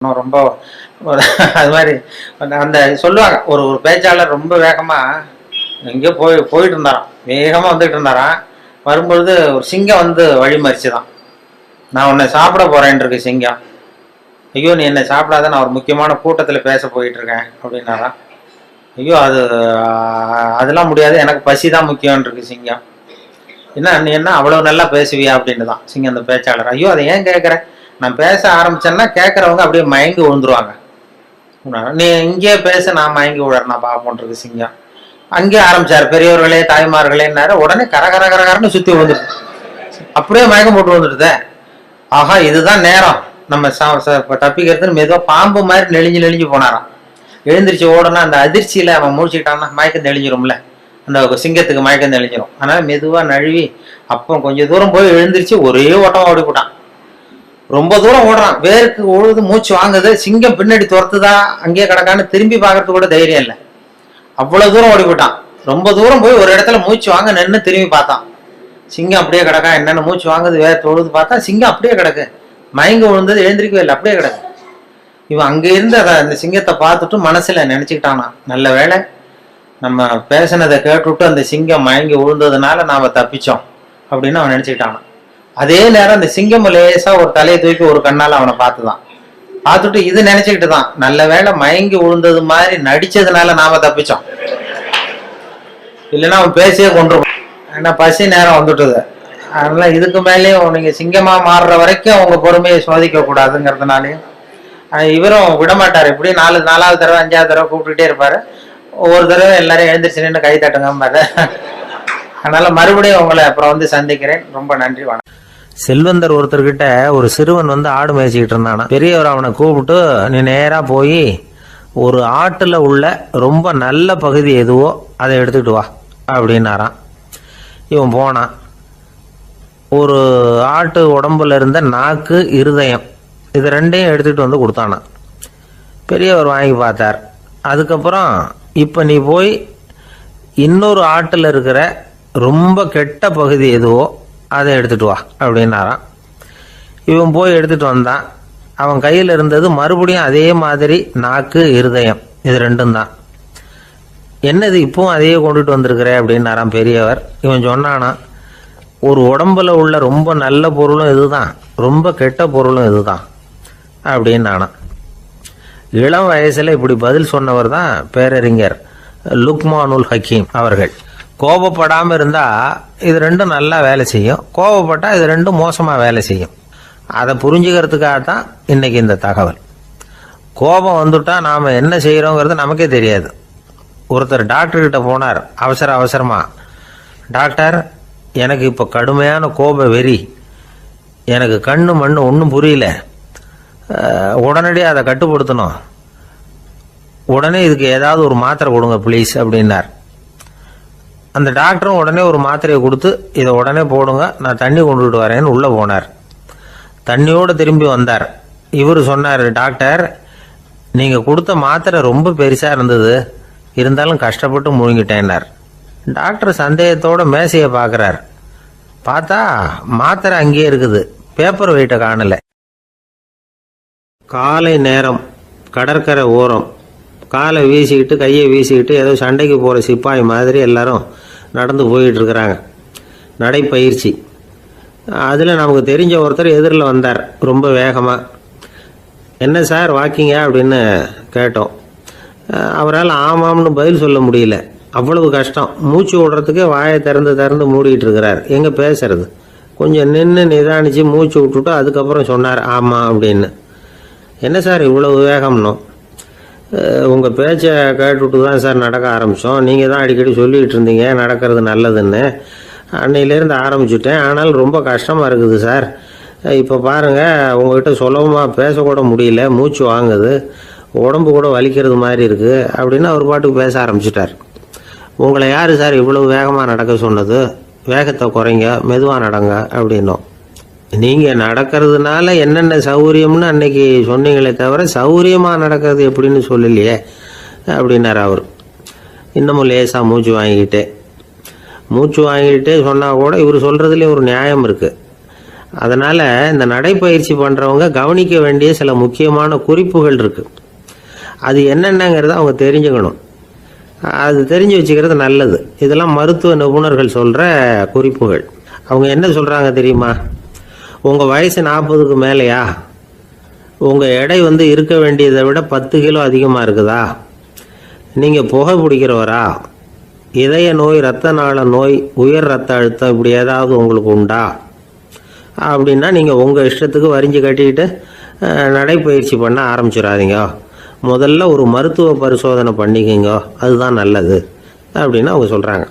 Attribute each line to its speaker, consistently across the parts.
Speaker 1: இன்னும் ரொம்ப அது மாதிரி அந்த சொல்லுவாங்க ஒரு ஒரு பேச்சாளர் ரொம்ப வேகமாக எங்கேயோ போயிட்டு இருந்தாராம், வேகமாக வந்துட்டு இருந்தாராம். வரும்பொழுது ஒரு சிங்கம் வந்து வழிமறிச்சு தான், நான் உன்னை சாப்பிட போறேன் இருக்கு சிங்கம். ஐயோ நீ என்னை சாப்பிடாத, நான் ஒரு முக்கியமான கூட்டத்தில் பேச போயிட்டு இருக்கேன் அப்படின்னாராம். ஐயோ அதெல்லாம் முடியாது, எனக்கு பசி தான் முக்கியம் இருக்கு சிங்கம். என்ன நீ என்ன அவ்வளவு நல்லா பேசுவியா அப்படின்னு தான் சிங்கம் அந்த பேச்சாளர். ஐயோ அதை ஏன் கேட்குற, நான் பேச ஆரம்பிச்சேன்னா கேட்குறவங்க அப்படியே மயங்கி விழுந்துருவாங்க. நீ இங்கேயே பேச, நான் மயங்கி விழறேன் நான் பார்ப்போன்றது சிங்கம். அங்கேயே ஆரம்பிச்சார், பெரியவர்களே தாய்மார்களேன்னாரு, உடனே கரகரன்னு சுற்றி வந்துடுது, அப்படியே மயக்கம் போட்டு வந்துடுதே. ஆஹா இதுதான் நேரம் நம்ம தப்பிக்கிறதுன்னு மெதுவாக பாம்பு மாதிரி நெளிஞ்சு போனாராம். எழுந்திரிச்சு ஓடனா அந்த அதிர்ச்சியில் அவன் முடிச்சுக்கிட்டான்னா மயக்கம் தெளிஞ்சிரும்ல, அந்த சிங்கத்துக்கு மயக்கம் தெளிஞ்சிரும். அதனால மெதுவாக நழுவி அப்போ கொஞ்சம் தூரம் போய் எழுந்திரிச்சு ஒரே ஓட்டமாக ஓடி போட்டான். ரொம்ப தூரம் ஓடுறான், வேருக்கு ஓடுது, மூச்சு வாங்குது. சிங்கம் பின்னாடி துரத்துதா அங்கேயே கிடக்கான்னு திரும்பி பார்க்கறதுக்கு கூட தைரியம் இல்லை, அவ்வளவு தூரம் ஓடி போட்டான். ரொம்ப தூரம் போய் ஒரு இடத்துல மூச்சு வாங்க நின்று திரும்பி பார்த்தான், சிங்கம் அப்படியே கிடக்கா. என்னென்ன மூச்சு வாங்குது, வேற தொழுது பார்த்தா சிங்கம் அப்படியே கிடக்கு, மயங்க விழுந்தது எழுந்திரிக்கவே இல்லை, அப்படியே கிடக்கு. இவன் அங்கே இருந்து அந்த சிங்கத்தை பார்த்துட்டு மனசுல நினைச்சுக்கிட்டானா, நல்ல வேலை நம்ம பேசினதை கேட்டுவிட்டு அந்த சிங்கம் மயங்கி விழுந்ததுனால நாம தப்பிச்சோம் அப்படின்னு அவன் நினைச்சுக்கிட்டானா. அதே நேரம் அந்த சிங்கம் லேசா ஒரு தலையை தூக்கி ஒரு கண்ணால அவனை பார்த்துதான், பார்த்துட்டு இது நினைச்சுக்கிட்டு தான், நல்ல வேலை மயங்கி விழுந்தது மாதிரி நடிச்சதுனால நாம தப்பிச்சோம், இல்லைன்னா அவன் பேசியே கொண்டுருவான். ஏன்னா பசி நேரம் வந்துட்டுது. அதனால இதுக்கு மேலேயும் நீங்க சிங்கமா மாறுற வரைக்கும் அவங்க பொறுமையை சோதிக்க கூடாதுங்கிறதுனாலையும் இவரும் விடமாட்டார். எப்படி நாலாவது தடவை 5வது தடவை கூப்பிட்டுட்டே இருப்பாரு. ஒவ்வொரு தடவை எல்லாரும் எழுந்திரிச்சு நின்று கை தட்டுங்க. அதனால மறுபடியும் உங்களை அப்புறம் வந்து சந்திக்கிறேன். ரொம்ப நன்றி, வணக்கம்.
Speaker 2: செல்வந்தர் ஒருத்தர்கிட்ட ஒரு சிறுவன் வந்து ஆடு மேய்ச்சிக்கிட்டு இருந்தானா. பெரியவர் அவனை கூப்பிட்டு, நீ நேரா போய் ஒரு ஆட்டுல உள்ள ரொம்ப நல்ல பகுதி எதுவோ அதை எடுத்துக்கிட்டு வா அப்படின்னாராம். இவன் போனான். ஒரு ஆட்டு உடம்புல இருந்த நாக்கு, இருதயம், இது ரெண்டையும் எடுத்துக்கிட்டு வந்து கொடுத்தானான். பெரியவர் வாங்கி பார்த்தார். அதுக்கப்புறம் இப்போ நீ போய் இன்னொரு ஆட்டில் இருக்கிற ரொம்ப கெட்ட பகுதி எதுவோ அதை எடுத்துட்டு வா அப்படின்னாராம். இவன் போய் எடுத்துட்டு வந்தான். அவன் கையில் இருந்தது மறுபடியும் அதே மாதிரி நாக்கு, இருதயம், இது ரெண்டும் தான். என்னது இப்பவும் அதையே கொண்டுட்டு வந்திருக்கிற அப்படின்னாராம் பெரியவர். இவன் சொன்னானா, ஒரு உடம்புல உள்ள ரொம்ப நல்ல பொருளும் இதுதான், ரொம்ப கெட்ட பொருளும் இதுதான் அப்படின்னானா. இளம் வயசுல இப்படி பதில் சொன்னவர் தான் பேரறிஞர் லுக்மானுல் ஹக்கீம் அவர்கள். கோபப்படாமல் இருந்தால் இது ரெண்டும் நல்லா வேலை செய்யும், கோபப்பட்டால் இது ரெண்டும் மோசமாக வேலை செய்யும். அதை புரிஞ்சுக்கிறதுக்காக தான் இன்னைக்கு இந்த தகவல். கோபம் வந்துட்டா நாம் என்ன செய்கிறோங்கிறது நமக்கே தெரியாது. ஒருத்தர் டாக்டர்கிட்ட போனார் அவசரமாக, டாக்டர் எனக்கு இப்போ கடுமையான கோப வெறி, எனக்கு கண்ணு மண்ணு ஒன்றும் புரியல, உடனடியாக அதை கட்டுப்படுத்தணும், உடனே இதுக்கு ஏதாவது ஒரு மாத்திரை கொடுங்க ப்ளீஸ் அப்படின்னார். அந்த டாக்டரும் உடனே ஒரு மாத்திரையை கொடுத்து, இதை உடனே போடுங்க, நான் தண்ணி கொண்டுட்டு வரேன்னு உள்ளே போனார். தண்ணியோடு திரும்பி வந்தார். இவர் சொன்னார், டாக்டர் நீங்கள் கொடுத்த மாத்திரை ரொம்ப பெருசாக இருந்தது, இருந்தாலும் கஷ்டப்பட்டு முழுங்கிட்டேன்னார். டாக்டர் சந்தேகத்தோட மேசையை பார்க்குறார். பார்த்தா மாத்திரை அங்கேயே இருக்குது, பேப்பர் வெயிட்டை காணலை. காலை நேரம், கடற்கரை ஓரம், காலை வீசிக்கிட்டு கையை வீசிக்கிட்டு ஏதோ சண்டைக்கு போகிற சிப்பாய் மாதிரி எல்லாரும் நடந்து போயிட்டு இருக்கிறாங்க, நடைப்பயிற்சி. அதில் நமக்கு தெரிஞ்ச ஒருத்தர் எதிரில் வந்தார் ரொம்ப வேகமாக. என்ன சார் வாக்கிங்கா அப்படின்னு கேட்டோம். அவரால் ஆமாம்னு பதில் சொல்ல முடியல, அவ்வளவு கஷ்டம். மூச்சு விடுறதுக்கே வாயை திறந்து மூடிட்டு இருக்கிறார். எங்கே பேசுறது? கொஞ்சம் நின்று நிதானித்து மூச்சு விட்டுட்டு அதுக்கப்புறம் சொன்னார் ஆமாம் அப்படின்னு. என்ன சார் இவ்வளவு வேகம்னோ? உங்கள் பேச்சை கேட்டுவிட்டு தான் சார் நடக்க ஆரம்பித்தோம், நீங்கள் தான் அடிக்கடி சொல்லிகிட்டு இருந்தீங்க நடக்கிறது நல்லதுன்னு, அன்னையிலேருந்து ஆரம்பிச்சுட்டேன், ஆனாலும் ரொம்ப கஷ்டமாக இருக்குது சார். இப்போ பாருங்கள், உங்கள்கிட்ட சுலபமாக பேசக்கூட முடியல, மூச்சு வாங்குது, உடம்பு கூட வலிக்கிறது மாதிரி இருக்குது அப்படின்னு அவர் பாட்டுக்கு பேச ஆரம்பிச்சிட்டார். உங்களை யார் சார் இவ்வளவு வேகமாக நடக்க சொன்னது? வேகத்தை குறைங்க, மெதுவாக நடங்க அப்படின்னோம். நீங்கள் நடக்கிறதுனால என்னென்ன சௌகரியம்னு அன்னைக்கு சொன்னீங்களே தவிர சௌகரியமாக நடக்கிறது எப்படின்னு சொல்லலையே அப்படின்னார் அவர். இன்னமும் லேசாக மூச்சு வாங்கிக்கிட்டே சொன்னால் கூட இவர் சொல்கிறதுலேயும் ஒரு நியாயம் இருக்குது. அதனால் இந்த நடைப்பயிற்சி பண்ணுறவங்க கவனிக்க வேண்டிய சில முக்கியமான குறிப்புகள் இருக்குது. அது என்னென்னங்கிறத அவங்க தெரிஞ்சுக்கணும். அது தெரிஞ்சு வச்சுக்கிறது நல்லது. இதெல்லாம் மருத்துவ நிபுணர்கள் சொல்கிற குறிப்புகள். அவங்க என்ன சொல்கிறாங்க தெரியுமா? உங்கள் வயசு 40க்கு மேலேயா? உங்கள் எடை இருக்க வேண்டியதை விட 10 கிலோ அதிகமாக இருக்குதா? நீங்கள் புகை பிடிக்கிறவரா? இதய நோய், இரத்த நாள நோய், உயர் ரத்த அழுத்தம் இப்படி ஏதாவது உங்களுக்கு உண்டா? அப்படின்னா நீங்கள் உங்கள் இஷ்டத்துக்கு வரிஞ்சு கட்டிக்கிட்டு நடைப்பயிற்சி பண்ண ஆரம்பிச்சிடாதீங்க. முதல்ல ஒரு மருத்துவ பரிசோதனை பண்ணிக்கோங்க, அதுதான் நல்லது அப்படின்னு அவங்க சொல்கிறாங்க.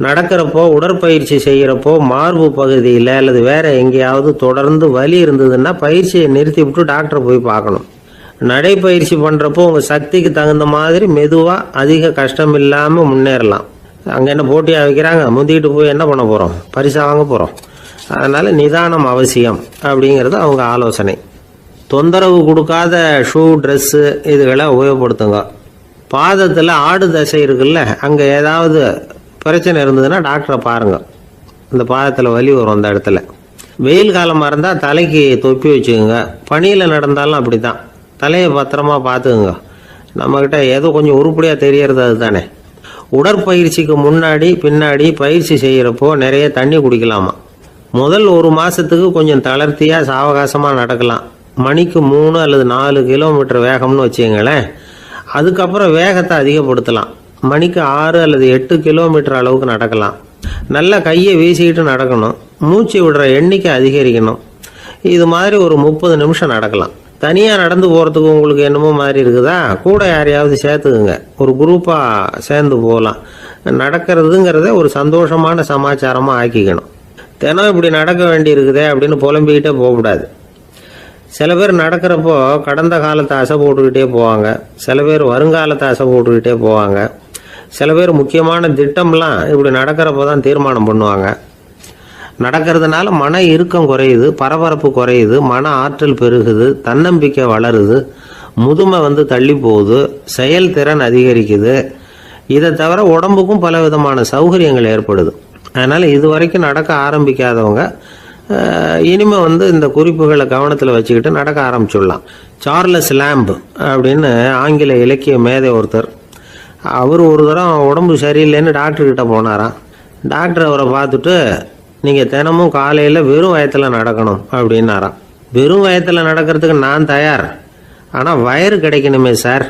Speaker 2: நடக்கிறப்போ, உடற்பயிற்சி செய்கிறப்போ மார்பு பகுதியில் அல்லது வேறு எங்கேயாவது தொடர்ந்து வலி இருந்ததுன்னா பயிற்சியை நிறுத்தி விட்டு டாக்டரை போய் பார்க்கணும். நடைப்பயிற்சி பண்ணுறப்போ உங்கள் சக்திக்கு தகுந்த மாதிரி மெதுவாக அதிக கஷ்டம் இல்லாமல் முன்னேறலாம். அங்கே என்ன போட்டியாக வைக்கிறாங்க? முந்திக்கிட்டு போய் என்ன பண்ண போகிறோம்? பரிசா வாங்க போகிறோம். அதனால் நிதானம் அவசியம் அப்படிங்கிறது அவங்க ஆலோசனை. தொந்தரவு கொடுக்காத ஷூ, ட்ரெஸ்ஸு இதுகளை உபயோகப்படுத்துங்க. பாதத்தில் ஆடு தசை இருக்குல்ல, அங்கே ஏதாவது பிரச்சனை இருந்ததுன்னா டாக்டரை பாருங்கள். இந்த பாதத்தில் வலி வரும் அந்த இடத்துல. வெயில் காலமாக இருந்தால் தலைக்கு தொப்பி வச்சுக்கோங்க. பனியில் நடந்தாலும் அப்படி தான். தலையை பத்திரமா பார்த்துக்குங்க. நம்மக்கிட்ட ஏதோ கொஞ்சம் உருப்படியாக தெரியறது அது தானே. உடற்பயிற்சிக்கு முன்னாடி பின்னாடி பயிற்சி செய்கிறப்போ நிறைய தண்ணி குடிக்கலாமா. முதல் 1 மாதத்துக்கு கொஞ்சம் தளர்த்தியாக சாவகாசமாக நடக்கலாம். மணிக்கு 3 அல்லது 4 கிலோமீட்டர் வேகம்னு வச்சுங்களேன். அதுக்கப்புறம் வேகத்தை அதிகப்படுத்தலாம். மணிக்கு 6 அல்லது 8 கிலோமீட்டர் அளவுக்கு நடக்கலாம். நல்லா கையை வீசிக்கிட்டு நடக்கணும். மூச்சு விடுற எண்ணிக்கை அதிகரிக்கணும். இது மாதிரி ஒரு 30 நிமிஷம் நடக்கலாம். தனியாக நடந்து போகிறதுக்கு உங்களுக்கு என்னமோ மாதிரி இருக்குதா? கூட யாரையாவது சேர்த்துக்குங்க. ஒரு குரூப்பாக சேர்ந்து போகலாம். நடக்கிறதுங்கிறத ஒரு சந்தோஷமான சமாச்சாரமாக ஆக்கிக்கணும். தினம் இப்படி நடக்க வேண்டி இருக்குதே அப்படின்னு புலம்பிக்கிட்டே போகக்கூடாது. சில பேர் நடக்கிறப்போ கடந்த காலத்தை அசை போட்டுக்கிட்டே போவாங்க. சில பேர் வருங்காலத்தை அசை போட்டுக்கிட்டே போவாங்க. சில பேர் முக்கியமான திட்டம்லாம் இப்படி நடக்கிறப்போ தான் தீர்மானம் பண்ணுவாங்க. நடக்கிறதுனால மன இறுக்கம் குறையுது, பரபரப்பு குறையுது, மன ஆற்றல் பெருகுது, தன்னம்பிக்கை வளருது, முதுமை தள்ளி போகுது, செயல்திறன் அதிகரிக்குது. இதை தவிர உடம்புக்கும் பல விதமான சௌகரியங்கள் ஏற்படுது. அதனால் இது வரைக்கும் நடக்க ஆரம்பிக்காதவங்க இனிமேல் இந்த குறிப்புகளை கவனத்தில் வச்சுக்கிட்டு நடக்க ஆரம்பிச்சுடலாம். சார்லஸ் லேம்ப் அப்படின்னு ஆங்கில இலக்கிய மேதை ஒருத்தர், அவர் ஒரு தரம் உடம்பு சரியில்லைன்னு டாக்டர்கிட்ட போனாராம். டாக்டர் அவரை பார்த்துட்டு, நீங்கள் தினமும் காலையில் வெறும் வயத்தில் நடக்கணும் அப்படின்னாராம். வெறும் வயத்தில் நடக்கிறதுக்கு நான் தயார், ஆனால் வயிறு கிடைக்கணுமே சார்.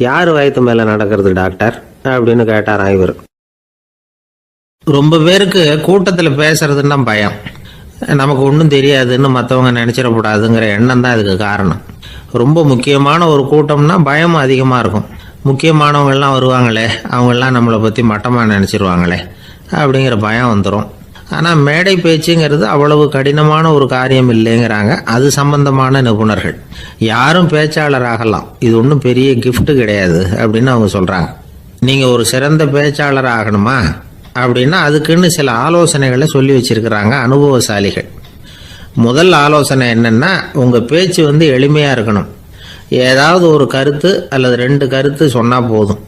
Speaker 2: யார் வயத்து மேலே நடக்கிறது டாக்டர் அப்படின்னு கேட்டாராம் இவர். ரொம்ப பேருக்கு கூட்டத்தில் பேசுறதுன்னா பயம். நமக்கு ஒன்றும் தெரியாதுன்னு மற்றவங்க நினச்சிடக்கூடாதுங்கிற எண்ணம் தான் இதுக்கு காரணம். ரொம்ப முக்கியமான ஒரு கூட்டம்னா பயம் அதிகமாக இருக்கும். முக்கியமானவங்கள்லாம் வருவாங்களே, அவங்கெல்லாம் நம்மளை பற்றி மட்டமாக நினச்சிருவாங்களே அப்படிங்கிற பயம் வந்துடும். ஆனால் மேடை பேச்சுங்கிறது அவ்வளவு கடினமான ஒரு காரியம் இல்லைங்கிறாங்க அது சம்பந்தமான நிபுணர்கள். யாரும் பேச்சாளர் ஆகலாம், இது ஒன்றும் பெரிய கிஃப்ட் கிடையாது அப்படின்னு அவங்க சொல்கிறாங்க. நீங்கள் ஒரு சிறந்த பேச்சாளர் ஆகணுமா அப்படின்னா அதுக்குன்னு சில ஆலோசனைகளை சொல்லி வச்சிருக்கிறாங்க அனுபவசாலிகள். முதல் ஆலோசனை என்னன்னா, உங்கள் பேச்சு எளிமையாக இருக்கணும். ஏதாவது ஒரு கருத்து அல்லது 2 கருத்து சொன்னால் போதும்.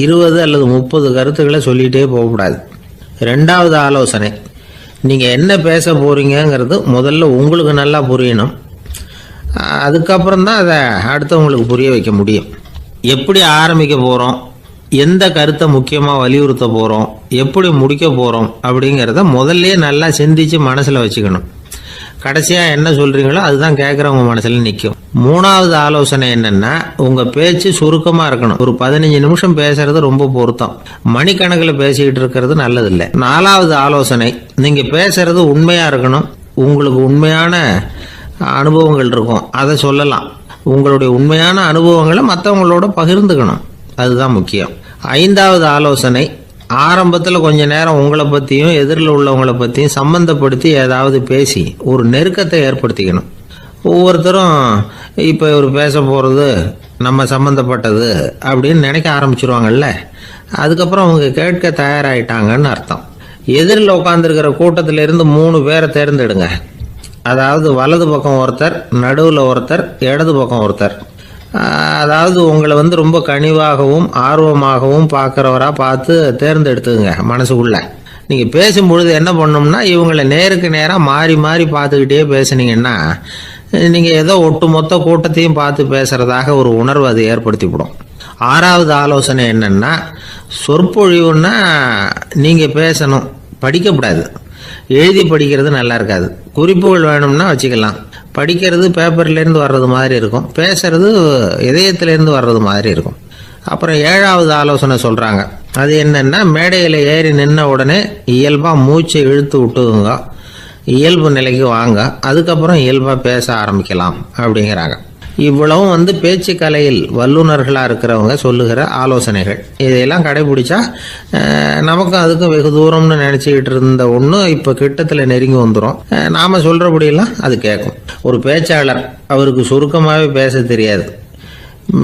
Speaker 2: 20 அல்லது 30 கருத்துக்களை சொல்லிகிட்டே போகக்கூடாது. 2வது ஆலோசனை, நீங்கள் என்ன பேச போகிறீங்கிறது முதல்ல உங்களுக்கு நல்லா புரியணும். அதுக்கப்புறம் தான் அதை அடுத்தவங்களுக்கு புரிய வைக்க முடியும். எப்படி ஆரம்பிக்க போகிறோம், எந்த கருத்தை முக்கியமாக வலியுறுத்த போகிறோம், எப்படி முடிக்க போகிறோம் அப்படிங்கிறத முதல்ல நல்லா சிந்திச்சு மனசில் வச்சுக்கணும். கடைசியாக என்ன சொல்கிறீங்களோ அதுதான் கேட்குறவங்க மனசில் நிற்கும். 3வது ஆலோசனை என்னென்னா, உங்கள் பேச்சு சுருக்கமாக இருக்கணும். ஒரு 15 நிமிஷம் பேசுறது ரொம்ப பொருத்தம். மணிக்கணக்கில் பேசிக்கிட்டு இருக்கிறது நல்லதில்லை. 4வது ஆலோசனை, நீங்கள் பேசுறது உண்மையாக இருக்கணும். உங்களுக்கு உண்மையான அனுபவங்கள் இருக்கும், அதை சொல்லலாம். உங்களுடைய உண்மையான அனுபவங்களை மற்றவங்களோட பகிர்ந்துக்கணும், அதுதான் முக்கியம். 5வது ஆலோசனை, ஆரம்பத்தில் கொஞ்ச நேரம் உங்களை பற்றியும் எதிரில் உள்ளவங்களை பற்றியும் சம்பந்தப்படுத்தி ஏதாவது பேசி ஒரு நெருக்கத்தை ஏற்படுத்திக்கணும். ஒவ்வொருத்தரும் இப்போ இவர் பேச போகிறது நம்ம சம்மந்தப்பட்டது அப்படின்னு நினைக்க ஆரம்பிச்சிருவாங்கல்ல, அதுக்கப்புறம் அவங்க கேட்க தயாராகிட்டாங்கன்னு அர்த்தம். எதிரில் உட்காந்துருக்கிற கூட்டத்திலிருந்து 3 பேரை தேர்ந்தெடுங்க. அதாவது வலது பக்கம் ஒருத்தர், நடுவில் ஒருத்தர், இடது பக்கம் ஒருத்தர். அதாவது உங்களை ரொம்ப கனிவாகவும் ஆர்வமாகவும் பார்க்குறவராக பார்த்து தேர்ந்தெடுத்துங்க மனசுக்குள்ள. நீங்கள் பேசும்பொழுது என்ன பண்ணணும்னா இவங்களை நேருக்கு நேராக மாறி மாறி பார்த்துக்கிட்டே பேசுனீங்கன்னா நீங்கள் ஏதோ ஒட்டுமொத்த கூட்டத்தையும் பார்த்து பேசுகிறதாக ஒரு உணர்வு அது ஏற்படுத்திவிடும். 6வது ஆலோசனை என்னன்னா, சொற்பொழிவுன்னா நீங்கள் பேசணும், படிக்கக்கூடாது. எழுதி படிக்கிறது நல்லா இருக்காது. குறிப்புகள் வேணும்னா வச்சுக்கலாம். படிக்கிறது பேப்பர்லேருந்து வர்றது மாதிரி இருக்கும், பேசுறது இதயத்திலேருந்து வர்றது மாதிரி இருக்கும். அப்புறம் 7வது ஆலோசனை சொல்கிறாங்க. அது என்னன்னா, மேடையில் ஏறி நின்ன உடனே இயல்பாக மூச்சை இழுத்து விட்டுங்க, இயல்பு நிலைக்கு வாங்க, அதுக்கப்புறம் இயல்பாக பேச ஆரம்பிக்கலாம் அப்படிங்கிறாங்க. இவ்வளவும் பேச்சு கலையில் வல்லுநர்களாக இருக்கிறவங்க சொல்லுகிற ஆலோசனைகள். இதையெல்லாம் கடைபிடிச்சா நமக்கும் அதுக்கும் வெகு தூரம்னு நினச்சிக்கிட்டு இருந்த ஒன்று இப்போ கிட்டத்தில் நெருங்கி வந்துடும். நாம் சொல்கிறபடியெல்லாம் அது கேட்கும். ஒரு பேச்சாளர், அவருக்கு சுருக்கமாகவே பேச தெரியாது.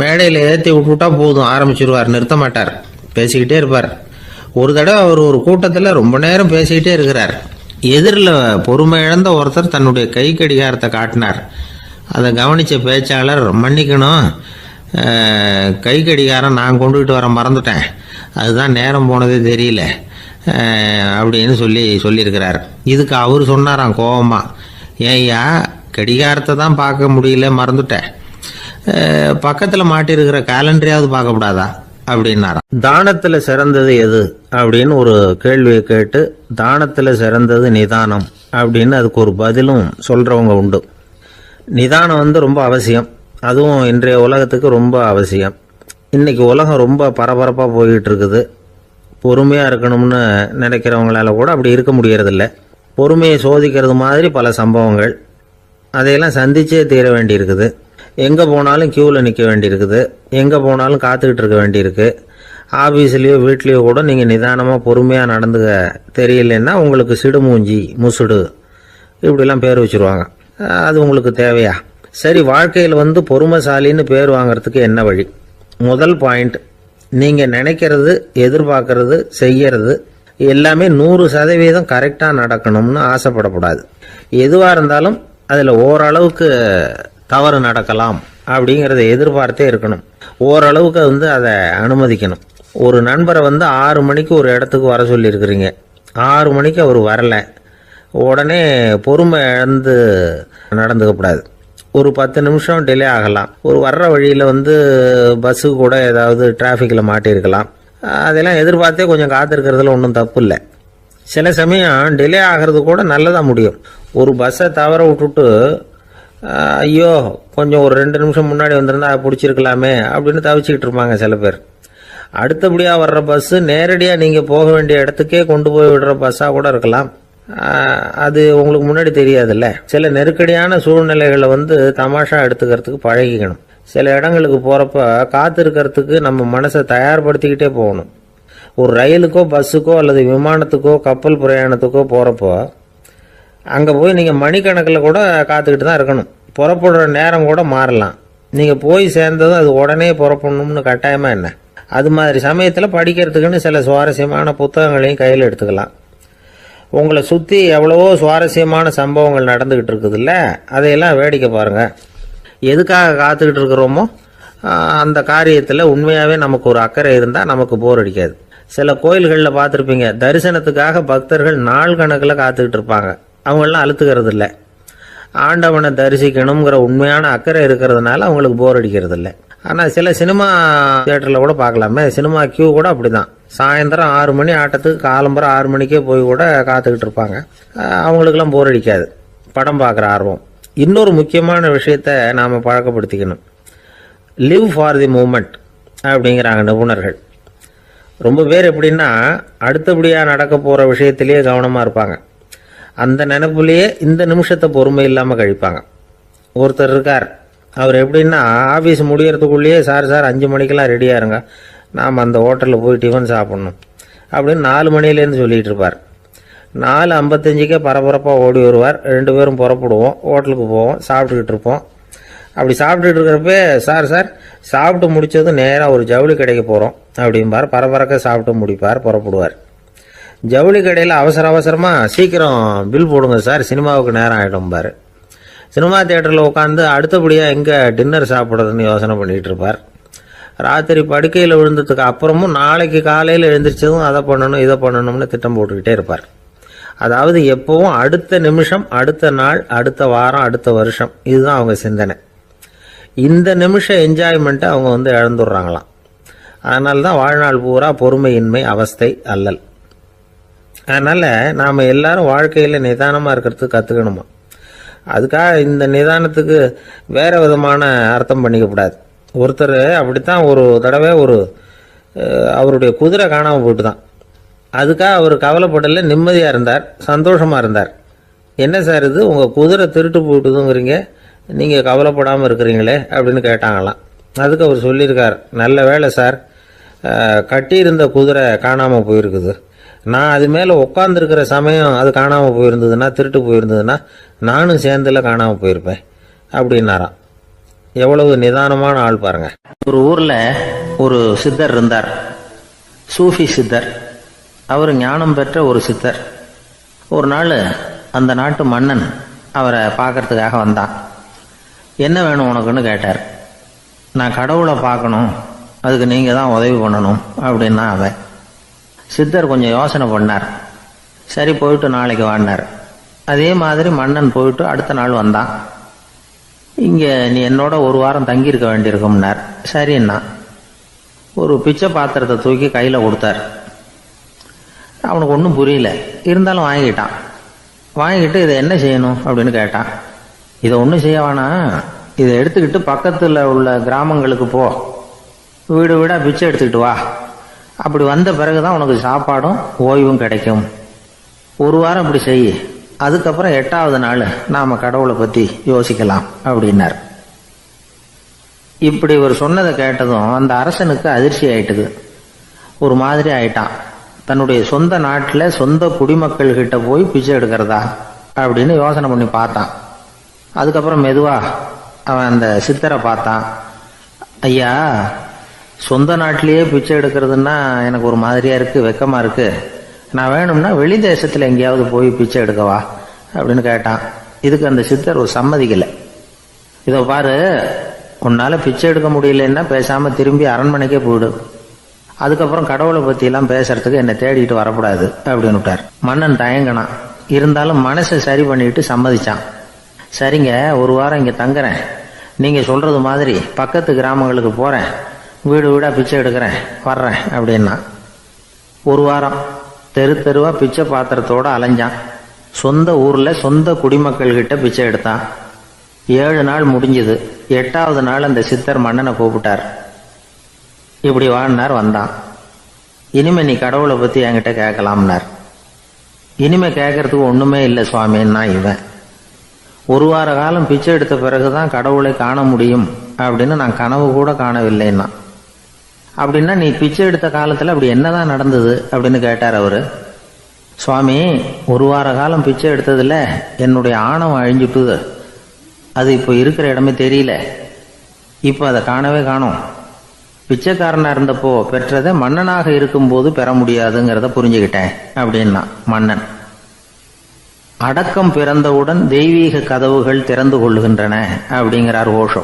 Speaker 2: மேடையில் ஏற்றி விட்டுவிட்டா போதும், ஆரம்பிச்சிருவார், நிறுத்த மாட்டார், பேசிக்கிட்டே இருப்பார். ஒரு தடவை அவர் ஒரு கூட்டத்தில் ரொம்ப நேரம் பேசிக்கிட்டே இருக்கிறார். எதிரில் பொறுமை இழந்த ஒருத்தர் தன்னுடைய கை கடிகாரத்தை காட்டினார். அதை கவனித்த பேச்சாளர், மன்னிக்கணும், கை கடிகாரம் நான் கொண்டுகிட்டு வர மறந்துட்டேன், அதுதான் நேரம் போனதே தெரியல அப்படின்னு சொல்லியிருக்கிறார். இதுக்கு அவர் சொன்னாராம் கோபமா, ஏய்யா கடிகாரத்தை தான் பார்க்க முடியல, மறந்துட்டேன், பக்கத்தில் மாட்டிருக்கிற கேலண்டரையாவது பார்க்கக்கூடாதா அப்படின்னாராம். தானத்தில் சிறந்தது எது அப்படின்னு ஒரு கேள்வியை கேட்டு, தானத்தில் சிறந்தது நிதானம் அப்படின்னு அதுக்கு ஒரு பதிலும் சொல்கிறவங்க உண்டு. நிதானம் ரொம்ப அவசியம். அதுவும் இன்றைய உலகத்துக்கு ரொம்ப அவசியம். இன்றைக்கி உலகம் ரொம்ப பரபரப்பாக போய்கிட்டு இருக்குது. பொறுமையாக இருக்கணும்னு நினைக்கிறவங்களால கூட அப்படி இருக்க முடியறதில்ல. பொறுமையை சோதிக்கிறது மாதிரி பல சம்பவங்கள், அதையெல்லாம் சந்திச்சே தீர வேண்டியிருக்குது. எங்கே போனாலும் க்யூவில் நிற்க வேண்டியிருக்குது, எங்கே போனாலும் காத்துக்கிட்டு இருக்க வேண்டியிருக்கு. ஆஃபீஸ்லேயோ வீட்லேயோ கூட நீங்கள் நிதானமாக பொறுமையாக நடந்துக்க தெரியலன்னா உங்களுக்கு சிடுமூஞ்சி, முசுடு இப்படிலாம் பேர் வச்சுருவாங்க. அது உங்களுக்கு தேவையா? சரி, வாழ்க்கையில் பொறுமைசாலின்னு பேர் வாங்கிறதுக்கு என்ன வழி? முதல் பாயிண்ட், நீங்கள் நினைக்கிறது, எதிர்பார்க்கறது, செய்யறது எல்லாமே 100% கரெக்டாக நடக்கணும்னு ஆசைப்படக்கூடாது. எதுவாக இருந்தாலும் அதில் ஓரளவுக்கு தவறு நடக்கலாம் அப்படிங்கிறத எதிர்பார்த்தே இருக்கணும். ஓரளவுக்கு அதை அனுமதிக்கணும். ஒரு நண்பரை 6 மணிக்கு ஒரு இடத்துக்கு வர சொல்லியிருக்கிறீங்க, 6 மணிக்கு அவர் வரலை, உடனே பொறுமை இழந்து நடந்துக்கக்கூடாது. ஒரு 10 நிமிஷம் டிலே ஆகலாம். ஒரு வர்ற வழியில் பஸ்ஸு கூட ஏதாவது டிராஃபிக்கில் மாட்டியிருக்கலாம். அதெல்லாம் எதிர்பார்த்தே கொஞ்சம் காத்திருக்கிறதுல ஒன்றும் தப்பு இல்லை. சில சமயம் டிலே ஆகிறது கூட நல்லதாக முடியும். ஒரு பஸ்ஸை தவற விட்டுட்டு, ஐயோ கொஞ்சம் ஒரு 2 நிமிஷம் முன்னாடி வந்திருந்தா பிடிச்சிருக்கலாமே அப்படின்னு தவிச்சிக்கிட்டு இருப்பாங்க சில பேர். அடுத்தபடியாக வர்ற பஸ்ஸு நேரடியாக நீங்கள் போக வேண்டிய இடத்துக்கே கொண்டு போய் விடுற பஸ்ஸாக கூட இருக்கலாம். அது உங்களுக்கு முன்னாடி தெரியாதுல்ல. சில நெருக்கடியான சூழ்நிலைகளை தமாஷா எடுத்துக்கிறதுக்கு பழகிக்கணும். சில இடங்களுக்கு போகிறப்ப காத்திருக்கிறதுக்கு நம்ம மனசை தயார்படுத்திக்கிட்டே போகணும். ஒரு ரயிலுக்கோ பஸ்ஸுக்கோ அல்லது விமானத்துக்கோ கப்பல் பிரயாணத்துக்கோ போகிறப்போ அங்கே போய் நீங்கள் மணிக்கணக்கில் கூட காத்துக்கிட்டு தான் இருக்கணும். புறப்படுற நேரம் கூட மாறலாம். நீங்கள் போய் சேர்ந்ததும் அது உடனே புறப்படணும்னு கட்டாயமாக என்ன? அது மாதிரி சமயத்தில் படிக்கிறதுக்குன்னு சில சுவாரஸ்யமான புத்தகங்களையும் கையில் எடுத்துக்கலாம். உங்களை சுற்றி எவ்வளவோ சுவாரஸ்யமான சம்பவங்கள் நடந்துக்கிட்டு இருக்குதுல்ல, அதையெல்லாம் வேடிக்கை பாருங்கள். எதுக்காக காத்துக்கிட்டு இருக்கிறோமோ அந்த காரியத்தில் உண்மையாகவே நமக்கு ஒரு அக்கறை இருந்தால் நமக்கு போர் அடிக்காது. சில கோயில்களில் பார்த்துருப்பீங்க, தரிசனத்துக்காக பக்தர்கள் நாள் கணக்கில் காத்துக்கிட்டு இருப்பாங்க. அவங்களெலாம் அழுத்துக்கிறது இல்லை. ஆண்டவனை தரிசிக்கணுங்கிற உண்மையான அக்கறை இருக்கிறதுனால அவங்களுக்கு போர் அடிக்கிறது இல்லை. ஆனால் சில சினிமா தியேட்டரில் கூட பார்க்கலாமே, சினிமா கியூ கூட அப்படி தான். சாயந்தரம் 6 மணி ஆட்டத்துக்கு காலம்பரம் 6 மணிக்கே போய் கூட காத்துக்கிட்டு இருப்பாங்க. அவங்களுக்கெல்லாம் போர் அடிக்காது, படம் பார்க்குற ஆர்வம். இன்னொரு முக்கியமான விஷயத்தை நாம் பழக்கப்படுத்திக்கணும். லிவ் ஃபார் தி மூமெண்ட் அப்படிங்கிறாங்க நிபுணர்கள். ரொம்ப பேர் எப்படின்னா, அடுத்தபடியாக நடக்க போகிற விஷயத்திலேயே கவனமாக இருப்பாங்க. அந்த நினைப்புலேயே இந்த நிமிஷத்தை பொறுமை இல்லாமல் கழிப்பாங்க. ஒருத்தர் இருக்கார், அவர் எப்படின்னா ஆஃபீஸ் முடியறதுக்குள்ளேயே சார் 5 மணிக்கெல்லாம் ரெடியாக இருங்க, நாம் அந்த ஹோட்டலில் போய் டிஃபன் சாப்பிட்ணும் அப்படின்னு 4 மணிலேருந்து சொல்லிகிட்டு இருப்பார். 4:55 பரபரப்பாக ஓடி வருவார். 2 பேரும் புறப்படுவோம், ஹோட்டலுக்கு போவோம், சாப்பிட்டுக்கிட்டு இருப்போம். அப்படி சாப்பிட்டுட்டு இருக்கிறப்ப சார் சாப்பிட்டு முடித்ததும் நேராக ஒரு ஜவுளி கடைக்கு போகிறோம் அப்படிம்பார். பரபரக்க சாப்பிட்டு முடிப்பார், புறப்படுவார். ஜவுளி கடையில் அவசரமாக சீக்கிரம் பில் போடுங்க சார், சினிமாவுக்கு நேரம் ஆகிடும்பார். சினிமா தியேட்டரில் உட்காந்து அடுத்தபடியாக எங்கே டின்னர் சாப்பிட்றதுன்னு யோசனை பண்ணிகிட்டு இருப்பார். ராத்திரி படுக்கையில் விழுந்ததுக்கு அப்புறமும் நாளைக்கு காலையில் எழுந்திரிச்சதும் அதை பண்ணணும் இதை பண்ணணும்னு திட்டம் போட்டுக்கிட்டே இருப்பார். அதாவது எப்பவும் அடுத்த நிமிஷம், அடுத்த நாள், அடுத்த வாரம், அடுத்த வருஷம், இதுதான் அவங்க சிந்தனை. இந்த நிமிஷம் என்ஜாய்மெண்ட்டை அவங்க இழந்துடுறாங்களாம். அதனால தான் வாழ்நாள் பூரா பொறுமையின்மை, அவஸ்தை, அல்லல். அதனால் நாம் எல்லாரும் வாழ்க்கையில் நிதானமாக இருக்கிறதுக்கு கற்றுக்கணுமா. அதுக்காக இந்த நிதானத்துக்கு வேறு விதமான அர்த்தம் பண்ணிக்கக்கூடாது. ஒருத்தர் அப்படித்தான் ஒரு தடவை அவருடைய குதிரை காணாமல் போயிட்டு தான். அதுக்காக அவர் கவலைப்படல, நிம்மதியாக இருந்தார், சந்தோஷமாக இருந்தார். என்ன சார் இது, உங்கள் குதிரை திருட்டு போயிட்டுதுங்கிறீங்க, நீங்கள் கவலைப்படாமல் இருக்கிறீங்களே அப்படின்னு கேட்டாங்களாம். அதுக்கு அவர் சொல்லியிருக்கார், நல்ல வேலை சார், கட்டியிருந்த குதிரை காணாமல் போயிருக்குது. நான் அது மேலே உட்காந்துருக்கிற சமயம் அது காணாமல் போயிருந்ததுன்னா, திருட்டு போயிருந்ததுன்னா நானும் சேர்ந்துல காணாமல் போயிருப்பேன் அப்படின்னாராம். எவ்வளவு நிதானமான ஆள் பாருங்க. ஒரு ஊரில் ஒரு சித்தர் இருந்தார், சூஃபி சித்தர். அவர் ஞானம் பெற்ற ஒரு சித்தர். ஒரு நாள் அந்த நாட்டு மன்னன் அவரை பார்க்கறதுக்காக வந்தான். என்ன வேணும் உனக்குன்னு கேட்டார். நான் கடவுளை பார்க்கணும், அதுக்கு நீங்கள் தான் உதவி பண்ணணும் அப்படின்னா அவன். சித்தர் கொஞ்சம் யோசனை பண்ணார். சரி, போயிட்டு நாளைக்கு வாடினார். அதே மாதிரி மன்னன் போயிட்டு அடுத்த நாள் வந்தான். இங்கே நீ என்னோட ஒரு வாரம் தங்கியிருக்க வேண்டியிருக்கும்னார். சரின்னா ஒரு பிச்சை பாத்திரத்தை தூக்கி கையில் கொடுத்தார். அவனுக்கு ஒன்றும் புரியல, இருந்தாலும் வாங்கிட்டான். வாங்கிட்டு இதை என்ன செய்யணும் அப்படின்னு கேட்டான். இதை ஒன்றும் செய்ய வேணாம், இதை எடுத்துக்கிட்டு பக்கத்தில் உள்ள கிராமங்களுக்கு போ, வீடு வீடாக பிச்சை எடுத்துக்கிட்டு வா. அப்படி வந்த பிறகுதான் உனக்கு சாப்பாடும் ஓய்வும் கிடைக்கும். ஒரு வாரம் இப்படி செய், அதுக்கப்புறம் 8வது நாள் நாம் கடவுளை பற்றி யோசிக்கலாம் அப்படின்னார். இப்படி ஒரு சொன்னதை கேட்டதும் அந்த அரசனுக்கு அதிர்ச்சி ஆயிட்டுது. ஒரு மாதிரி ஆயிட்டான். தன்னுடைய சொந்த நாட்டில் சொந்த குடிமக்கள்கிட்ட போய் பிச்சை எடுக்கிறதா அப்படின்னு யோசனை பண்ணி பார்த்தான். அதுக்கப்புறம் மெதுவா அவன் அந்த சித்தரை பார்த்தான். ஐயா, சொந்த நாட்டிலேயே பிச்சை எடுக்கிறதுன்னா எனக்கு ஒரு மாதிரியா இருக்கு, வெக்கமா இருக்கு. நான் வேணும்னா வெளி தேசத்தில் எங்கேயாவது போய் பிச்சை எடுக்கவா அப்படின்னு கேட்டான். இதுக்கு அந்த சித்தர் ஒரு சம்மதிக்கலை. இதை பாரு, உன்னால பிச்சை எடுக்க முடியலன்னா பேசாம திரும்பி அரண்மனைக்கே போயிடு, அதுக்கப்புறம் கடவுளை பற்றியெல்லாம் பேசுறதுக்கு என்னை தேடிட்டு வரக்கூடாது அப்படின்னு விட்டார். மன்னன் தயங்கினான், இருந்தாலும் மனசை சரி பண்ணிட்டு சம்மதிச்சான். சரிங்க, ஒரு வாரம் இங்கே தங்குறேன், நீங்கள் சொல்கிறது மாதிரி பக்கத்து கிராமங்களுக்கு போகிறேன், வீடு வீடாக பிச்சை எடுக்கிறேன், வர்றேன் அப்படின்னா. ஒரு வாரம் தெரு தெருவாக பிச்சை பாத்திரத்தோடு அலைஞ்சான். சொந்த ஊரில் சொந்த குடிமக்கள்கிட்ட பிச்சை எடுத்தான். 7 நாள் முடிஞ்சது. 8வது நாள் அந்த சித்தர் மன்னனை கூப்பிட்டார். இப்படி வாழ்னார், வந்தான். இனிமே நீ கடவுளை பற்றி என்கிட்ட கேட்கலாம்னார். இனிமே கேட்கறதுக்கு ஒன்றுமே இல்லை சுவாமின்னா இவன். ஒரு வார காலம் பிச்சை எடுத்த பிறகுதான் கடவுளை காண முடியும் அப்படின்னு நான் கனவு கூட காணவில்லைன்னா. அப்படின்னா நீ பிச்சை எடுத்த காலத்தில் அப்படி என்னதான் நடந்தது அப்படின்னு கேட்டார் அவரு. சுவாமி, ஒரு வார காலம் பிச்சை எடுத்ததில் என்னுடைய ஆணவம் அழிஞ்சுட்டுது. அது இப்போ இருக்கிற இடமே தெரியல. இப்போ அதை காணவே காணோம். பிச்சைக்காரனாக இருந்தப்போ பெற்றதை மன்னனாக இருக்கும்போது பெற முடியாதுங்கிறத புரிஞ்சுக்கிட்டேன் அப்படின்னா மன்னன். அடக்கம் பிறந்தவுடன் தெய்வீக கதவுகள் திறந்து கொள்ளுகின்றன அப்படிங்கிறார் ஓஷோ.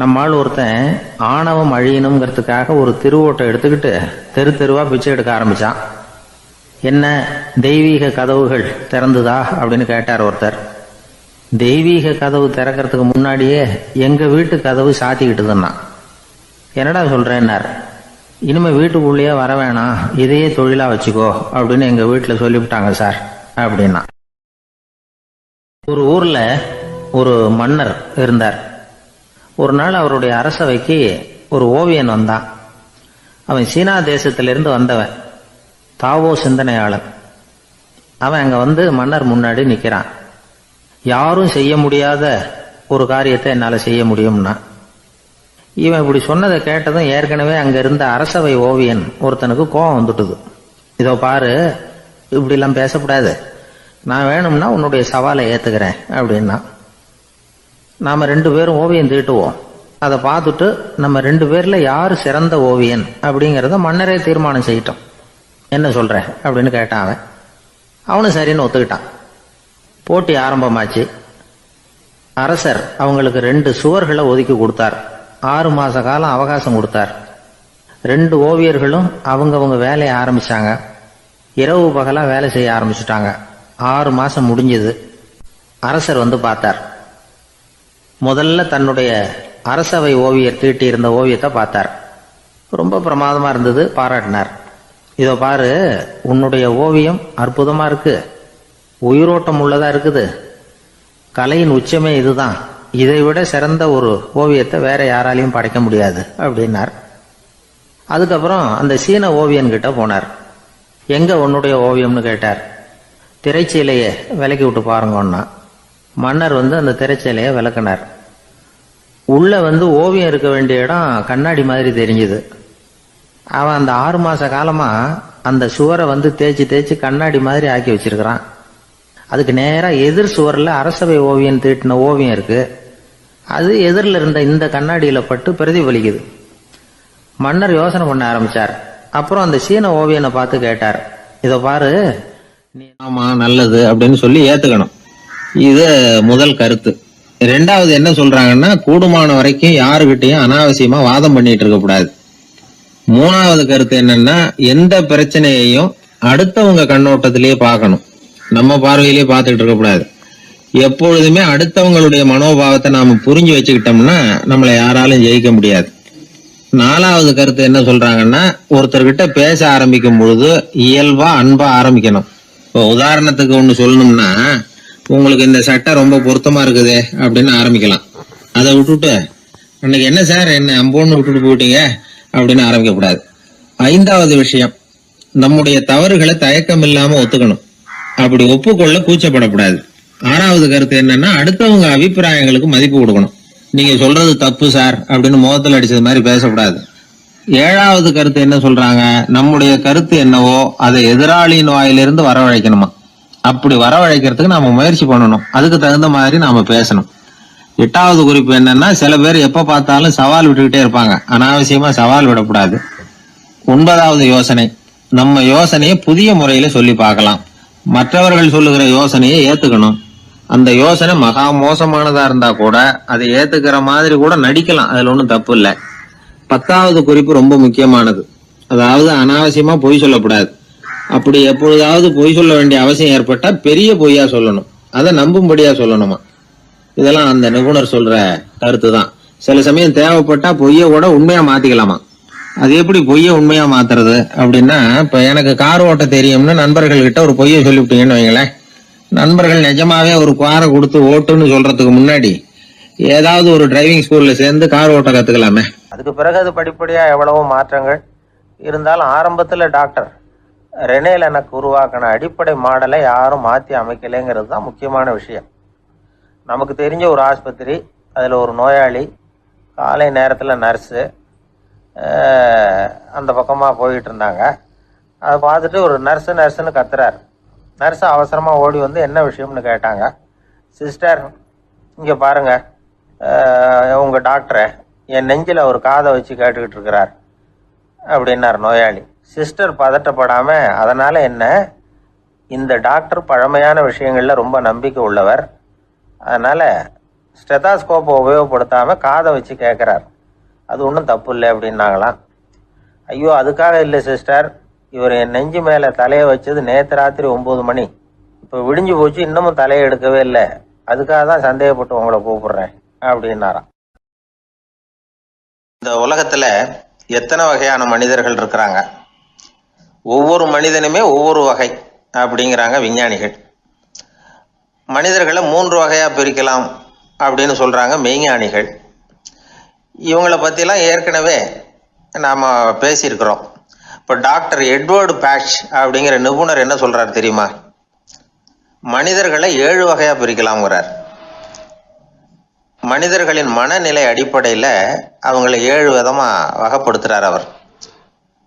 Speaker 2: நம்மால் ஒருத்தன் ஆணவம் அழியணுங்கிறதுக்காக ஒரு திருவோட்டை எடுத்துக்கிட்டு தெரு தெருவா பிச்சை எடுக்க ஆரம்பிச்சான். என்ன, தெய்வீக கதவுகள் திறந்துதா அப்படின்னு கேட்டார் ஒருத்தர். தெய்வீக கதவு திறக்கிறதுக்கு முன்னாடியே எங்க வீட்டு கதவு சாத்திக்கிட்டுதுன்னா. என்னடா சொல்றேன்னார். இனிமே வீட்டுக்குள்ளேயே வர வேணாம், இதையே தொழிலா வச்சுக்கோ அப்படின்னு எங்க வீட்டில் சொல்லிவிட்டாங்க சார் அப்படின்னா. ஒரு ஊர்ல ஒரு மன்னர் இருந்தார். ஒரு நாள் அவருடைய அரசவைக்கு ஒரு ஓவியன் வந்தான். அவன் சீனா தேசத்திலிருந்து வந்தவன், தாவோ சிந்தனையாளன். அவன் அங்க வந்து மன்னர் முன்னாடி நிக்கிறான். யாரும் செய்ய முடியாத ஒரு காரியத்தை என்னால செய்ய முடியும்னா. இவன் இப்படி சொன்னதை கேட்டதும் ஏற்கனவே அங்க இருந்த அரசவை ஓவியன் ஒருத்தனுக்கு கோபம் வந்துட்டுது. இதோ பாரு, இப்படிலாம் பேசக்கூடாது, நான் வேணும்னா உன்னுடைய சவாலை ஏத்துக்கிறேன் அப்படின்னா. நாம 2 பேரும் ஓவியம் தீட்டுவோம், அதை பார்த்துட்டு நம்ம 2 பேர்ல யாரு சிறந்த ஓவியன் அப்படிங்கிறத மன்னரே தீர்மானம் செய்யட்டும், என்ன சொல்ற அப்படின்னு கேட்டான் அவன். அவனும் சரின்னு ஒத்துக்கிட்டான். போட்டி ஆரம்பமாச்சு. அரசர் அவங்களுக்கு 2 சுவர்களை ஒதுக்கி கொடுத்தார். 6 மாச காலம் அவகாசம் கொடுத்தார். 2 ஓவியர்களும் அவங்கவங்க வேலையை ஆரம்பிச்சாங்க. இரவு பகலா வேலை செய்ய ஆரம்பிச்சுட்டாங்க. 6 மாசம் முடிஞ்சது. அரசர் வந்து பார்த்தார். முதல்ல தன்னுடைய அரசவை ஓவியர் தீட்டி இருந்த ஓவியத்தை பார்த்தார். ரொம்ப பிரமாதமா இருந்தது, பாராட்டினார். இதோ பாரு, உன்னுடைய ஓவியம் அற்புதமா இருக்கு, உயிரோட்டம் உள்ளதா இருக்குது, கலையின் உச்சமே இதுதான், இதை விட சிறந்த ஒரு ஓவியத்தை வேற யாராலையும் படைக்க முடியாது அப்படின்னார். அதுக்கப்புறம் அந்த சீன ஓவியன்கிட்ட போனார். எங்க உன்னுடைய ஓவியம்னு கேட்டார். திரைச்சீலையை விலக்கி விட்டு பாருங்கன்னா மன்னர் வந்து அந்த திரைச்சீலையை விளக்குனார். உள்ள வந்து ஓவியம் இருக்க வேண்டிய இடம் கண்ணாடி மாதிரி தெரிஞ்சுது. அவன் அந்த 6 மாச காலமா அந்த சுவரை வந்து தேய்ச்சி தேய்ச்சி கண்ணாடி மாதிரி ஆக்கி வச்சிருக்கிறான். அதுக்கு நேரா எதிர் சுவரில் அரசவை ஓவியம் தீட்டின ஓவியம் இருக்கு. அது எதிரில் இருந்த இந்த கண்ணாடியில பட்டு பிரதிபலிக்குது. மன்னர் யோசனை பண்ண ஆரம்பிச்சார். அப்புறம் அந்த சீன ஓவியனை பார்த்து கேட்டார், இதை பாரு, நீ ஆமா நல்லது அப்படின்னு சொல்லி ஏத்துக்கணும். இது முதல் கருத்து. 2வது என்ன சொல்றாங்கன்னா, கூடுமான வரைக்கும் யாருகிட்டையும் அனாவசியமா வாதம் பண்ணிட்டு இருக்க கூடாது. 3வது கருத்து என்னன்னா, எந்த பிரச்சனையையும் அடுத்தவங்க கண்ணோட்டத்திலேயே பார்க்கணும், நம்ம பார்வையிலேயே பார்த்துட்டு இருக்க கூடாது. எப்பொழுதுமே அடுத்தவங்களுடைய மனோபாவத்தை நாம புரிஞ்சு வச்சுக்கிட்டோம்னா நம்மளை யாராலும் ஜெயிக்க முடியாது. 4வது கருத்து என்ன சொல்றாங்கன்னா, ஒருத்தர்கிட்ட பேச ஆரம்பிக்கும் பொழுது இயல்பா அன்பா ஆரம்பிக்கணும். இப்போ உதாரணத்துக்கு ஒண்ணு சொல்லணும்னா, உங்களுக்கு இந்த சட்டை ரொம்ப பொருத்தமா இருக்குதே அப்படின்னு ஆரம்பிக்கலாம். அதை விட்டுட்டு அன்னைக்கு என்ன சார் என்ன அம்போன்னு விட்டுட்டு போயிட்டீங்க அப்படின்னு ஆரம்பிக்க கூடாது. 5வது விஷயம், நம்முடைய தவறுகளை தயக்கம் இல்லாம ஒத்துக்கணும். அப்படி ஒப்புக்கொள்ள கூச்சப்படக்கூடாது. 6வது கருத்து என்னன்னா, அடுத்தவங்க அபிப்பிராயங்களுக்கு மதிப்பு கொடுக்கணும். நீங்க சொல்றது தப்பு சார் அப்படின்னு முகத்தில் அடிச்சது மாதிரி பேசக்கூடாது. 7வது கருத்து என்ன சொல்றாங்க, நம்முடைய கருத்து என்னவோ அதை எதிராளியின் வாயிலிருந்து வரவழைக்கணுமா. அப்படி வரவழைக்கிறதுக்கு நாம முயற்சி பண்ணணும். அதுக்கு தகுந்த மாதிரி நாம பேசணும். 8வது குறிப்பு என்னன்னா, சில பேர் எப்ப பார்த்தாலும் சவால் விட்டுக்கிட்டே இருப்பாங்க. அனாவசியமா சவால் விடக்கூடாது. 9வது யோசனை, நம்ம யோசனையை புதிய முறையில சொல்லி பார்க்கலாம். மற்றவர்கள் சொல்லுகிற யோசனையை ஏத்துக்கணும். அந்த யோசனை மகா மோசமானதா இருந்தா கூட அதை ஏத்துக்கிற மாதிரி கூட நடிக்கலாம், அதுல ஒன்றும் தப்பு இல்லை. 10வது குறிப்பு ரொம்ப முக்கியமானது. அதாவது அனாவசியமா பொய் சொல்லக்கூடாது. அப்படி எப்பொழுதாவது பொய் சொல்ல வேண்டிய அவசியம் ஏற்பட்டா பெரிய பொய்யா சொல்லணும், அதை நம்பும்படியா சொல்லணுமா. இதெல்லாம் அந்த நிபுணர் சொல்ற கருத்து தான். சில சமயம் தேவைப்பட்டா பொய்ய கூட உண்மையா மாத்திக்கலாமா. அது எப்படி பொய்ய உண்மையா மாத்துறது அப்படின்னா, இப்ப எனக்கு கார் ஓட்ட தெரியும்னு நண்பர்கள் கிட்ட ஒரு பொய்யை சொல்லிவிட்டீங்கன்னு வைங்களேன். நண்பர்கள் நிஜமாவே ஒரு காரை கொடுத்து ஓட்டுன்னு சொல்றதுக்கு முன்னாடி ஏதாவது ஒரு டிரைவிங் ஸ்கூல்ல சேர்ந்து கார் ஓட்ட கத்துக்கலாமே. அதுக்கு பிறகு அது படிப்படியா எவ்வளவோ மாற்றங்கள் இருந்தாலும் ஆரம்பத்துல டாக்டர் ரெனேல் எனக்கு உருவாக்கின அடிப்படை மாடலை யாரும் மாற்றி அமைக்கலைங்கிறது தான் முக்கியமான விஷயம். நமக்கு தெரிஞ்ச ஒரு ஆஸ்பத்திரி, அதில் ஒரு நோயாளி, காலை நேரத்தில் நர்ஸு அந்த பக்கமாக போயிட்டு இருந்தாங்க. அதை பார்த்துட்டு ஒரு நர்ஸுன்னு கத்துறாரு. நர்ஸு அவசரமாக ஓடி வந்து என்ன விஷயம்னு கேட்டாங்க. சிஸ்டர் இங்கே பாருங்கள், உங்கள் டாக்டரை என் நெஞ்சில் ஒரு காதை வச்சு கேட்டுக்கிட்டு இருக்கிறார் அப்படின்னார் நோயாளி. சிஸ்டர் பதட்டப்படாம, அதனால என்ன, இந்த டாக்டர் பழமையான விஷயங்கள்ல ரொம்ப நம்பிக்கை உள்ளவர், அதனால ஸ்டெதாஸ்கோப்பை உபயோகப்படுத்தாம காதை வச்சு கேட்கிறார், அது ஒன்றும் தப்பு இல்லை அப்படின்னாங்களாம். ஐயோ அதுக்காக இல்லை சிஸ்டர், இவர் என் நெஞ்சு மேல தலையை வச்சது நேற்று ராத்திரி 9 மணி, இப்போ விடிஞ்சு போச்சு, இன்னமும் தலையை எடுக்கவே இல்லை, அதுக்காக தான் சந்தேகப்பட்டு உங்களை கூப்பிடுறேன் அப்படின்னாராம். இந்த உலகத்துல எத்தனை வகையான மனிதர்கள் இருக்கிறாங்க, ஒவ்வொரு மனிதனுமே ஒவ்வொரு வகை அப்படிங்கிறாங்க விஞ்ஞானிகள். மனிதர்களை 3 வகையா பிரிக்கலாம் அப்படின்னு சொல்றாங்க மெய்ஞானிகள். இவங்களை பத்திலாம் ஏற்கனவே நாம பேசியிருக்கிறோம். இப்போ டாக்டர் எட்வர்டு பேட்ச் அப்படிங்கிற நிபுணர் என்ன சொல்றாரு தெரியுமா, மனிதர்களை 7 வகையா பிரிக்கலாம்ங்கிறார். மனிதர்களின் மனநிலை அடிப்படையில் அவங்களை 7 விதமா வகைப்படுத்துறார் அவர்.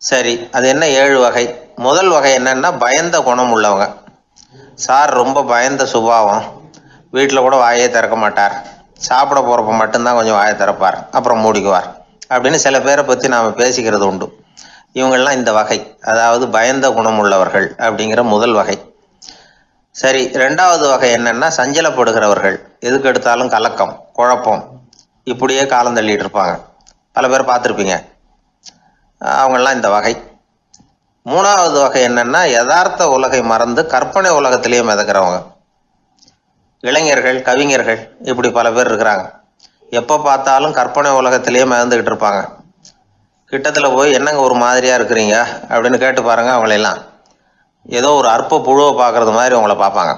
Speaker 2: சரி, அது என்ன 7 வகை? முதல் வகை என்னன்னா, பயந்த குணம் உள்ளவங்க. சார் ரொம்ப பயந்த சுபாவம், வீட்டில் கூட வாயே திறக்க மாட்டார், சாப்பிட போறப்ப மட்டும்தான் கொஞ்சம் வாயை திறப்பார், அப்புறம் மூடிக்குவார் அப்படின்னு சில பேரை பற்றி நாம் பேசிக்கிறது உண்டு. இவங்கெல்லாம் இந்த வகை, அதாவது பயந்த குணம் உள்ளவர்கள் அப்படிங்கிற முதல் வகை. சரி, 2வது வகை என்னன்னா, சஞ்சலப்படுகிறவர்கள், எதுக்கு எடுத்தாலும் கலக்கம் குழப்பம், இப்படியே காலம் தள்ளிட்டு இருப்பாங்க.
Speaker 3: பல பேர் பார்த்துருப்பீங்க. அவங்கெல்லாம் இந்த வகை. மூணாவது வகை என்னன்னா, யதார்த்த உலகை மறந்து கற்பனை உலகத்திலேயே மிதக்கிறவங்க. இளைஞர்கள், கவிஞர்கள், இப்படி பல பேர் இருக்கிறாங்க. எப்போ பார்த்தாலும் கற்பனை உலகத்திலேயே மிதந்துக்கிட்டு இருப்பாங்க. கிட்டத்தில் போய் என்னங்க ஒரு மாதிரியாக இருக்கிறீங்க அப்படின்னு கேட்டு பாருங்க, அவங்களெல்லாம் ஏதோ ஒரு அற்ப புழுவை பார்க்குறது மாதிரி அவங்கள பார்ப்பாங்க.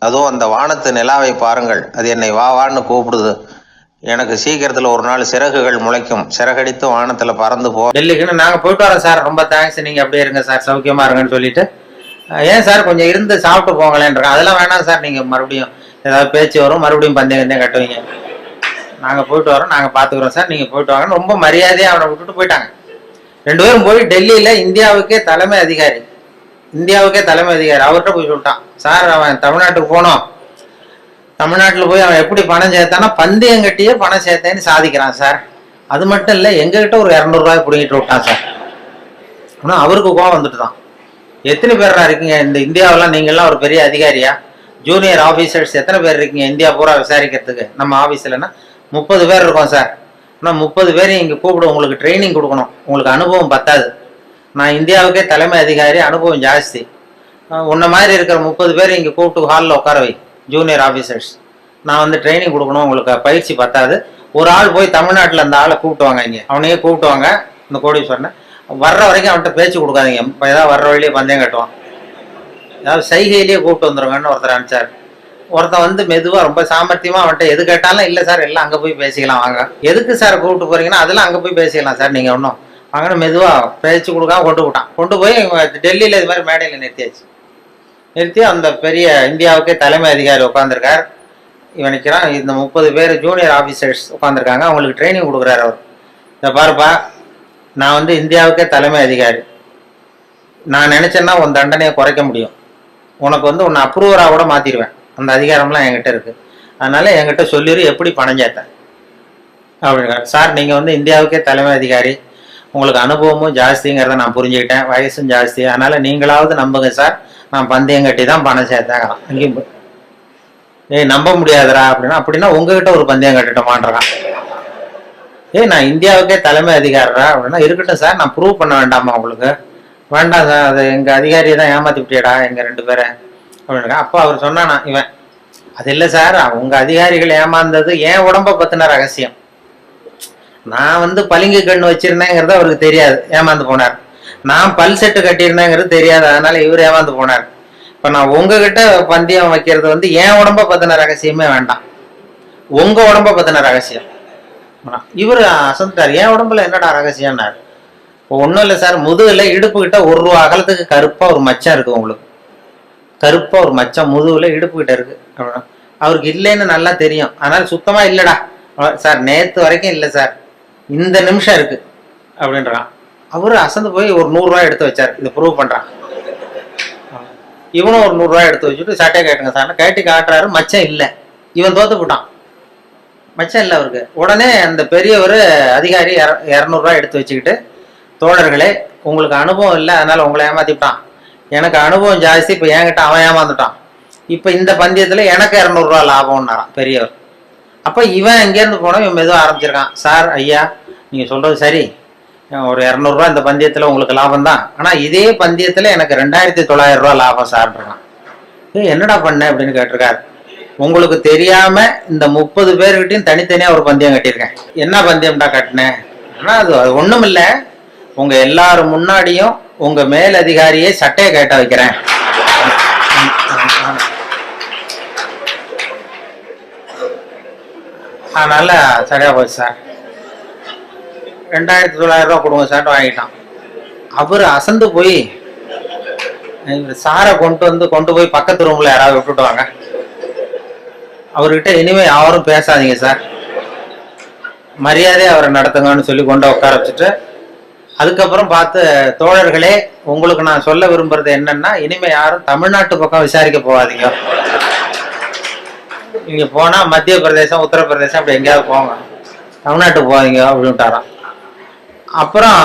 Speaker 3: அதுவும் அந்த வானத்து நிலாவை பாருங்கள், அது என்னை வா வான்னு கூப்பிடுது, எனக்கு சீக்கிரத்தில் ஒரு நாள் சிறகுகள் முளைக்கும், சிறகடித்து வானத்தில் பறந்து போ.
Speaker 1: டெல்லிக்குன்னு நாங்கள் போயிட்டு வரோம் சார், ரொம்ப தேங்க்ஸ், நீங்கள் அப்படியே இருங்க சார், சௌக்கியமாக இருங்கன்னு சொல்லிட்டு, ஏன் சார் கொஞ்சம் இருந்து சாப்பிட்டு போங்களேன்றாங்க. அதெல்லாம் வேணாம் சார், நீங்கள் மறுபடியும் ஏதாவது பேச்சு வரும், மறுபடியும் பந்தயம் கட்டுவீங்க. நாங்கள் போயிட்டு வரோம், நாங்கள் பார்த்துக்குறோம் சார், நீங்கள் போயிட்டு வாங்கன்னு ரொம்ப மரியாதையாக அவனை விட்டுட்டு போயிட்டாங்க. 2 பேரும் போய் டெல்லியில் இந்தியாவுக்கே தலைமை அதிகாரி அவர்கிட்ட போய் சொல்லிட்டான், சார் அவன் தமிழ்நாட்டுக்கு போனோம், தமிழ்நாட்டில் போய் அவன் எப்படி பணம் சேர்த்தானா பந்தயம் கட்டியே பணம் சேர்த்தேன்னு சாதிக்கிறான் சார். அது மட்டும் இல்லை, எங்ககிட்ட ஒரு 200 ரூபாய் பிடிங்கிட்டு விட்டான் சார். ஆனால் அவருக்கு கோவம் வந்துட்டு தான், எத்தனை பேரா இருக்கீங்க இந்த இந்தியாவெல்லாம், நீங்கள்லாம் ஒரு பெரிய அதிகாரியா, ஜூனியர் ஆஃபீஸர்ஸ் எத்தனை பேர் இருக்கீங்க இந்தியா பூரா விசாரிக்கிறதுக்கு? நம்ம ஆஃபீஸ்லன்னா 30 பேர் இருக்கோம் சார். ஆனால் 30 பேரையும் இங்கே கூப்பிடு, உங்களுக்கு ட்ரைனிங் கொடுக்கணும், உங்களுக்கு அனுபவம் பத்தாது. நான் இந்தியாவுக்கே தலைமை அதிகாரி, அனுபவம் ஜாஸ்தி. உன்ன மாதிரி இருக்கிற 30 பேர் இங்கே கூப்பிட்டு ஹாலில் உட்கார வை, ஜூனியர் ஆஃபீஸர்ஸ். நான் வந்து ட்ரைனிங் கொடுக்கணும், உங்களுக்கு பயிற்சி பத்தாது. ஒரு ஆள் போய் தமிழ்நாட்டில் அந்த ஆளை கூப்பிட்டுவாங்க, இங்கே அவனையே கூப்பிட்டுவாங்க, இந்த கோடீஸ்வரனை. வர்ற வரைக்கும் அவன்கிட்ட பேச்சு கொடுக்காதீங்க, இப்போ ஏதாவது வர்ற வழியிலே பந்தயம் கட்டுவான், ஏதாவது சைகையிலேயே கூப்பிட்டு வந்துருங்கன்னு ஒருத்தர் அனுப்பிச்சார். ஒருத்தன் வந்து மெதுவாக ரொம்ப சாமர்த்தியமாக அவன்கிட்ட எது கேட்டாலும், இல்லை சார் எல்லாம் அங்கே போய் பேசிக்கலாம் வாங்க. எதுக்கு சார் கூப்பிட்டு போகிறீங்கன்னா, அதெல்லாம் அங்கே போய் பேசிக்கலாம் சார், நீங்கள் ஒன்றும் வாங்கன்னு மெதுவாக பேச்சு கொடுக்காம கொண்டு போய் டெல்லியில் இது மாதிரி மேடையில் நிறுத்தி அந்த பெரிய இந்தியாவுக்கே தலைமை அதிகாரி உட்காந்துருக்கார். இவன் நிற்கிறான், இந்த 30 பேர் ஜூனியர் ஆஃபீஸர்ஸ் உட்காந்துருக்காங்க, அவங்களுக்கு ட்ரைனிங் கொடுக்குறாரு அவர். இதை பாருப்பா, நான் வந்து இந்தியாவுக்கே தலைமை அதிகாரி, நான் நினச்சேன்னா உன் தண்டனையை குறைக்க முடியும், உனக்கு வந்து உன்னை அப்ரூவராக கூட மாற்றிடுவேன், அந்த அதிகாரம்லாம் என்கிட்ட இருக்குது, அதனால என்கிட்ட சொல்லிடு எப்படி பணம் சேர்த்தேன் அப்படின்னா. சார் நீங்கள் வந்து இந்தியாவுக்கே தலைமை அதிகாரி, உங்களுக்கு அனுபவமும் ஜாஸ்திங்கிறத நான் புரிஞ்சுக்கிட்டேன், வயசும் ஜாஸ்தி, அதனால நீங்களாவது நம்புங்க சார், நான் பந்தயம் கட்டி தான் பணம் சேர்த்தேன். அங்கேயும் நம்ப முடியாதுரா அப்படின்னா உங்ககிட்ட ஒரு பந்தயம் கட்டிட்டோமான்றான். நான் இந்தியாவுக்கே தலைமை அதிகாரா அப்படின்னா, இருக்கட்டும் சார், நான் ப்ரூவ் பண்ண வேண்டாமா உங்களுக்கு? வேண்டாம் சார், அது எங்கள் அதிகாரியை தான் ஏமாத்தி விட்டியடா எங்கள் 2 பேரை அப்படின்னா. அப்போ அவர் சொன்னானா இவன், அது இல்லை சார், உங்கள் அதிகாரிகள் ஏமாந்தது என் உடம்பை பற்றின ரகசியம், நான் வந்து பளிங்கு கண்ணு வச்சிருந்தேங்கிறது அவருக்கு தெரியாது, ஏமாந்து போனார். நான் பல் செட்டு கட்டியிருந்தேங்கிறது தெரியாது, அதனால இவர் ஏமாந்து போனார். இப்போ நான் உங்ககிட்ட பந்தயம் வைக்கிறது வந்து என் உடம்பை பற்றின ரகசியமே வேண்டாம், உங்க உடம்பை பற்றின ரகசியம். இவர் அசந்துட்டார், என் உடம்புல என்னடா ரகசியம்னார். இப்போ ஒன்றும் இல்லை சார், முதுகில் இடுப்புக்கிட்ட 1 ரூபா அகலத்துக்கு கருப்பாக ஒரு மச்சம் இருக்குது, உங்களுக்கு கருப்பாக ஒரு மச்சம் முதுகில் இடுப்புக்கிட்ட இருக்குது அப்படின்னா. அவருக்கு இல்லைன்னு நல்லா தெரியும், அதனால சுத்தமாக இல்லைடா சார், நேற்று வரைக்கும் இல்லை சார், இந்த நிமிஷம் இருக்கு அப்படின்றான். அவரு அசந்து போய் ஒரு 100 ரூபாய் எடுத்து வச்சார், இதை ப்ரூவ் பண்றான். இவனும் ஒரு 100 ரூபாய் எடுத்து வச்சுட்டு சட்டையை கேட்டுங்க சார் கேட்டி காட்டுறாரு, மச்சம் இல்லை. இவன் தோத்து போட்டான், மச்சம் இல்லை அவருக்கு. உடனே அந்த பெரியவர் அதிகாரி 200 ரூபாய் எடுத்து வச்சுக்கிட்டு, தோழர்களே உங்களுக்கு அனுபவம் இல்லை, அதனால உங்களை ஏமாத்திட்டான், எனக்கு அனுபவம் ஜாஸ்தி, இப்போ என்கிட்ட அவன் ஏமாந்துட்டான், இப்போ இந்த பந்தயத்தில் எனக்கு 200 ரூபா லாபம்னாரான் பெரியவர். அப்போ இவன் எங்கேருந்து போனோம், இவன் மெதுவாக ஆரம்பிச்சிருக்கான், சார் ஐயா நீங்கள் சொல்கிறது சரி, ஒரு 200 ரூபா இந்த பந்தயத்தில் உங்களுக்கு லாபம் தான், ஆனால் இதே பந்தயத்தில் எனக்கு 2900 ரூபா லாபம் சார்ன்றான். என்னடா பண்ண அப்படின்னு கேட்டிருக்காரு. உங்களுக்கு தெரியாம இந்த 30 பேர்கிட்டையும் தனித்தனியாக ஒரு பந்தயம் கட்டியிருக்கேன். என்ன பந்தயம்டா கட்டினேன்? ஆனால் அது ஒன்றும் இல்லை, உங்கள் எல்லாரும் முன்னாடியும் உங்கள் மேல் அதிகாரியை சட்டையை கேட்ட வைக்கிறேன். அதனால சரியா போச்சு சார், 2900 ரூபா கொடுங்க சார் வாங்கிட்டான். அவர் அசந்து போய் சாரை கொண்டு போய் பக்கத்து ரூம்ல யாராவது விட்டுட்டு வாங்க, அவர்கிட்ட இனிமே யாரும் பேசாதீங்க சார், மரியாதையை அவரை நடத்துங்கன்னு சொல்லி கொண்டு உட்கார வச்சுட்டு, அதுக்கப்புறம் பார்த்து தோழர்களே உங்களுக்கு நான் சொல்ல விரும்புறது என்னன்னா, இனிமே யாரும் தமிழ்நாட்டு பக்கம் விசாரிக்க போகாதீங்க, நீங்க போனா மத்திய பிரதேசம் உத்தரப்பிரதேசம் அப்படி எங்கேயாவது போங்க, தமிழ்நாட்டுக்கு போவீங்க அப்படின்ட்டாராம். அப்புறம்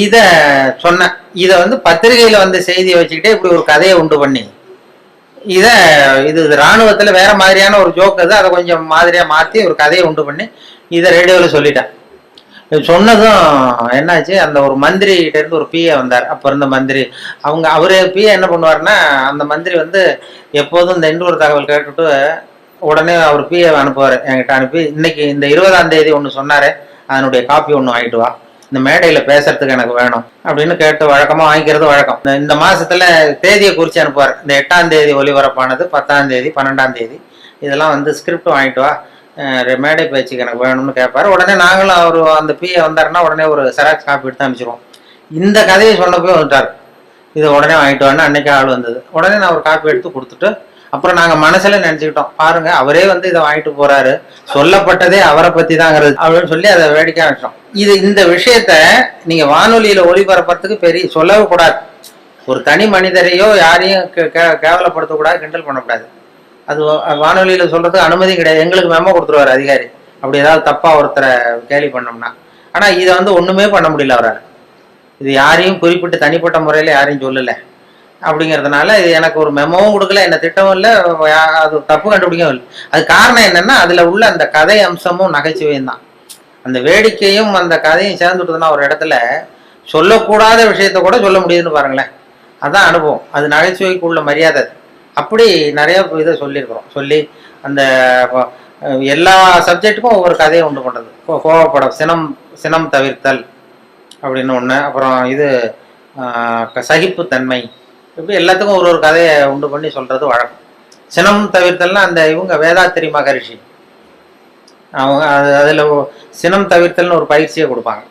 Speaker 1: இதை வந்து பத்திரிகையில வந்து செய்தியை வச்சுக்கிட்டே இப்படி ஒரு கதையை உண்டு பண்ணி, இது இராணுவத்துல வேற மாதிரியான ஒரு ஜோக், அதை கொஞ்சம் மாதிரியா மாத்தி ஒரு கதையை உண்டு பண்ணி இதை ரேடியோவில் சொல்லிட்டேன். சொன்னதும் என்னாச்சு, அந்த ஒரு மந்திரிகிட்ட இருந்து ஒரு பிஏ வந்தார். அப்போ இருந்த மந்திரி அவரு பிஏ என்ன பண்ணுவாருன்னா, அந்த மந்திரி வந்து எப்போதும் இந்த இன்னொரு தகவல் கேட்டுட்டு உடனே அவர் பிஏ அனுப்புவார். என்கிட்ட அனுப்பி இன்னைக்கு இந்த 20ஆம் தேதி ஒன்று சொன்னாரு, அதனுடைய காப்பி ஒன்று வாங்கிட்டு வா, இந்த மேடையில பேசுறதுக்கு எனக்கு வேணும் அப்படின்னு கேட்டு வழக்கமா வாங்கிக்கிறது வழக்கம். இந்த மாசத்துல தேதியை குறிச்சு அனுப்புவார். இந்த 8ஆம் தேதி ஒலிபரப்பானது, 10ஆம் தேதி, 12ஆம் தேதி, இதெல்லாம் வந்து ஸ்கிரிப்ட் வாங்கிட்டு வா, மேடை பேச்சுக்கு எனக்கு வேணும்னு கேட்பாரு. உடனே நாங்களும் அவர் அந்த பிஏ வந்தாருன்னா உடனே ஒரு செராக்ஸ் காப்பி எடுத்து அனுப்பிச்சிருவோம். இந்த கதையை சொன்னப்போ வந்துட்டார், இதை உடனே வாங்கிட்டு வான்னு அன்னைக்கு ஆள் வந்தது. உடனே நான் ஒரு காப்பி எடுத்து கொடுத்துட்டு அப்புறம் நாங்க மனசுல நினைச்சுக்கிட்டோம், பாருங்க அவரே வந்து இதை வாங்கிட்டு போறாரு, சொல்லப்பட்டதே அவரை பத்தி தாங்கிறது அப்படின்னு சொல்லி அதை வேடிக்கை வச்சோம். இந்த விஷயத்த நீங்க வானொலியில ஒளிபரப்புறதுக்கு பெரிய சொல்லவே கூடாது. ஒரு தனி மனிதரையோ யாரையும் கேவலப்படுத்தக்கூடாது, கிண்டல் பண்ணக்கூடாது. அது வானொலியில சொல்றதுக்கு அனுமதி கிடையாது. எங்களுக்கு மெமோ கொடுத்துருவாரு அதிகாரி, அப்படி ஏதாவது தப்பா ஒருத்தரை கேலி பண்ணோம்னா. ஆனா இதை வந்து ஒண்ணுமே பண்ண முடியல அவரால். இது யாரையும் குறிப்பிட்டு தனிப்பட்ட முறையில யாரையும் சொல்லலை அப்படிங்கிறதுனால இது எனக்கு ஒரு மெமோவும் கொடுக்கல, என்ன திட்டமும் இல்லை, அது தப்பு கண்டுபிடிக்கவும் இல்லை. அது காரணம் என்னன்னா, அதுல உள்ள அந்த கதை அம்சமும் நகைச்சுவையும் தான். அந்த வேடிக்கையும் அந்த கதையும் சேர்ந்துட்டுதுன்னா ஒரு இடத்துல சொல்லக்கூடாத விஷயத்த கூட சொல்ல முடியுதுன்னு பாருங்களேன். அதான் அனுபவம், அது நகைச்சுவைக்கு உள்ள மரியாதை. அப்படி நிறைய இதை சொல்லியிருக்கிறோம். சொல்லி அந்த எல்லா சப்ஜெக்டுக்கும் ஒவ்வொரு கதையை உண்டு பண்ணுறது. கோவப்படம், சினம் தவிர்த்தல் அப்படின்னு ஒன்று, அப்புறம் இது சகிப்புத்தன்மை, இப்படி எல்லாத்துக்கும் ஒரு கதையை உண்டு பண்ணி சொல்றது வழக்கம். சினம் தவிர்த்தல்னா அந்த இவங்க வேதாத்திரி மகரிஷி அவங்க அதில் சினம் தவிர்த்தல்னு ஒரு பயிற்சியை கொடுப்பாங்க.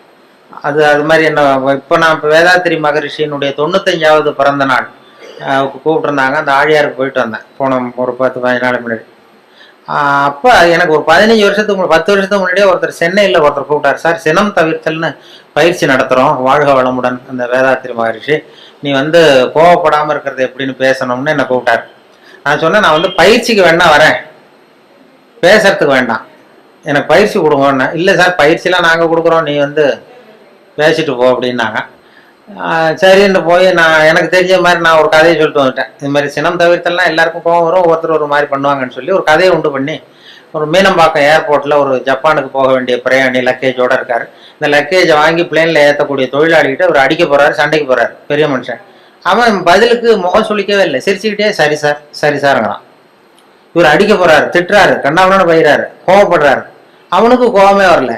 Speaker 1: அது மாதிரி என்ன, இப்போ நான் இப்போ வேதாத்திரி மகரிஷியினுடைய 95வது பிறந்த நாள் கூப்பிட்டுருந்தாங்க. அந்த ஆழியாருக்கு போயிட்டு வந்தேன் போன ஒரு 10-15 நாள் முன்னாடி. அப்போ எனக்கு ஒரு 15 வருஷத்துக்கு 10 வருஷத்துக்கு முன்னாடியே ஒருத்தர் சென்னையில் ஒருத்தர் கூப்பிட்டார், சார் சினம் தவிர்த்தல்னு பயிற்சி நடத்துகிறோம், வாழ்க வளமுடன் அந்த வேதாத்திரி மகரிஷி, நீ வந்து கோவப்படாமல் இருக்கிறது எப்படின்னு பேசணும்னு என்னை கூப்பிட்டார். நான் சொன்னேன், நான் வந்து பயிற்சிக்கு வேணா வரேன், பேசுறதுக்கு வேண்டாம், எனக்கு பயிற்சி கொடுங்கன்னு. இல்லை சார் பயிற்சிலாம் நாங்கள் கொடுக்குறோம், நீ வந்து பேசிட்டு போ அப்படின்னாங்க. சரின்னு போய் நான் எனக்கு தெரிஞ்ச மாதிரி நான் ஒரு கதையை சொல்லிட்டு வந்துட்டேன். இது மாதிரி சினம் தவிர்த்தல்னா எல்லாருக்கும் கோவம் வரும், ஒருத்தர் ஒரு மாதிரி பண்ணுவாங்கன்னு சொல்லி ஒரு கதையை உண்டு பண்ணி, ஒரு மீனம்பாக்கம் ஏர்போர்ட்டில் ஒரு ஜப்பானுக்கு போக வேண்டிய பிரயாணி லக்கேஜோடு இருக்கார். இந்த லக்கேஜை வாங்கி பிளேனில் ஏற்றக்கூடிய தொழிலாளிகிட்ட அவர் அடிக்க போகிறாரு, சண்டைக்கு போகிறாரு, பெரிய மனுஷன். அவன் பதிலுக்கு முகம் சொல்லிக்கவே இல்லை, சிரிச்சுக்கிட்டே சரி சார் சரி சாருங்கிறான். இவர் அடிக்க போகிறாரு, திட்டுறாரு, கண்ணாமண்ணு பயிறாரு, கோவப்படுறாரு. அவனுக்கு கோவமே வரல.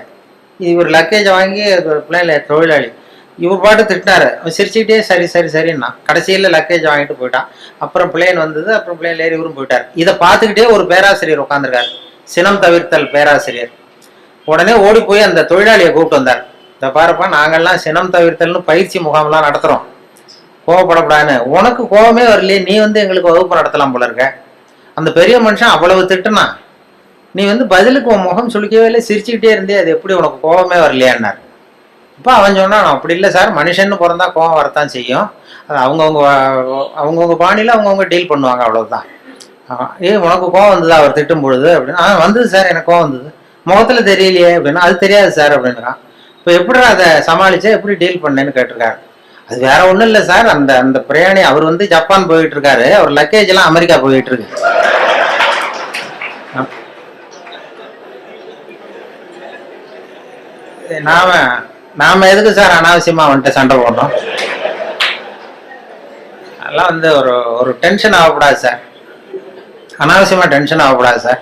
Speaker 1: இவர் லக்கேஜை வாங்கி பிளேனில் தொழிலாளி இவர் பாட்டு திட்டினாரு, அவன் சிரிச்சுக்கிட்டே சரி சரி சரின்னா கடைசியில் லக்கேஜ் வாங்கிட்டு போயிட்டான். அப்புறம் பிளேன் வந்தது, அப்புறம் பிளேன் ஏறி இவரும் போயிட்டார். இதை பார்த்துக்கிட்டே ஒரு பேராசிரியர் உட்காந்துருக்காரு, சினம் தவிர்த்தல் பேராசிரியர். உடனே ஓடி போய் அந்த தொழிலாளியை கூப்பிட்டு வந்தார். இதை பாருப்பா, நாங்கள்லாம் சினம் தவிர்த்தல்னு பயிற்சி முகாம்லாம் நடத்துகிறோம், கோவப்படப்படாதுன்னு. உனக்கு கோவமே வரலையே, நீ வந்து எங்களுக்கு வகுப்பு நடத்தலாம் போல இருக்க. அந்த பெரிய மனுஷன் அவ்வளவு திட்டுனா, நீ வந்து பதிலுக்கு உன் முகம் சுளிக்கவே இல்லை, சிரிச்சுக்கிட்டே இருந்தே, அது எப்படி உனக்கு கோவமே வரலையான்னார். இப்போ அவன் சொன்னான், அப்படி இல்லை சார், மனுஷன்னு பிறந்தா கோவம் வரத்தான் செய்யும், அது அவங்கவுங்க பாணியில் அவங்கவுங்க டீல் பண்ணுவாங்க, அவ்வளவுதான். உனக்கு கோவம் வந்ததா அவர் திட்டும் பொழுது அப்படின்னா, வந்தது சார், எனக்கு கோவம் வந்தது, முகத்தில் தெரியலையே அப்படின்னா, அது தெரியாது சார் அப்படின்றான். இப்போ எப்படி அதை சமாளிச்சா, எப்படி டீல் பண்ணேன்னு கேட்டிருக்காரு. அது வேற ஒன்றும் இல்லை சார், அந்த பிரயாணி அவர் வந்து ஜப்பான் போயிட்டு இருக்காரு, அவர் லக்கேஜ் எல்லாம் அமெரிக்கா போயிட்டு இருக்கு. நாம எதுக்கு சார் அனாவசியமா வந்துட்டு சண்டை போடுறோம்? அதெல்லாம் வந்து ஒரு டென்ஷன் ஆகக்கூடாது சார், அனாவசியமா டென்ஷன் ஆகக்கூடாது சார்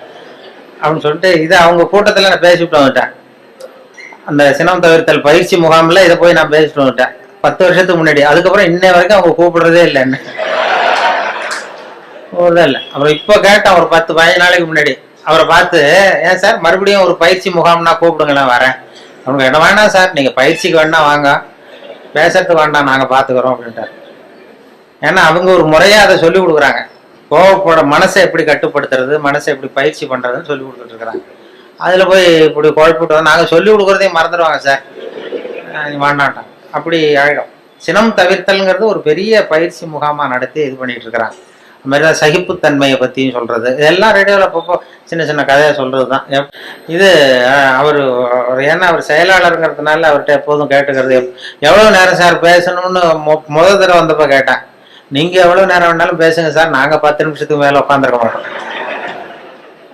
Speaker 1: அப்படின்னு சொல்லிட்டு இதை அவங்க கூட்டத்தில் நான் பேசிவிட்டு வந்துட்டேன். அந்த சினம் தவிர்த்தல் பயிற்சி முகாமில் இதை போய் நான் பேசிட்டு வந்துட்டேன் 10 வருஷத்துக்கு முன்னாடி. அதுக்கப்புறம் இன்னை வரைக்கும் அவங்க கூப்பிடுறதே இல்லை என்ன, இல்லை. அப்புறம் இப்போ கேட்டேன் ஒரு 10-15 நாளைக்கு முன்னாடி அவரை பார்த்து, ஏன் சார் மறுபடியும் ஒரு பயிற்சி முகாம்னா கூப்பிடுங்களேன் வரேன். அவங்க என்ன வேணாம் சார், நீங்கள் பயிற்சிக்கு வேணா வாங்க, பேசுறதுக்கு வேண்டாம், நாங்கள் பார்த்துக்குறோம் அப்படின்ட்டார். ஏன்னா அவங்க ஒரு முறையாக அதை சொல்லி கொடுக்குறாங்க, கோவப்பட மனசை எப்படி கட்டுப்படுத்துறது, மனசை எப்படி பயிற்சி பண்ணுறதுன்னு சொல்லி கொடுத்துட்டு இருக்கிறாங்க. அதில் போய் இப்படி குழப்பிட்டு நாங்கள் சொல்லி கொடுக்குறதையும் மறந்துடுவாங்க சார், வேண்டாட்டான், அப்படி ஆகிடும். சினம் தவிர்த்தல்ங்கிறது ஒரு பெரிய பயிற்சி முகாமாக நடத்தி இது பண்ணிட்டு இருக்கிறாங்க. அது மாதிரி தான் சகிப்புத்தன்மையை பற்றியும் சொல்கிறது, இதெல்லாம் ரேடியோவில் அப்பப்போ சின்ன சின்ன கதையை சொல்கிறது தான் இது. அவர் ஏன்னா அவர் செயலாளருங்கிறதுனால அவர்கிட்ட எப்போதும் கேட்டுக்கிறது, எவ்வளோ நேரம் சார் பேசணும்னு முதல் தடவை வந்தப்போ கேட்டேன். நீங்கள் எவ்வளோ நேரம் வேணாலும் பேசுங்க சார், நாங்கள் 10 நிமிஷத்துக்கு மேலே உட்காந்துருக்க மாட்டோம்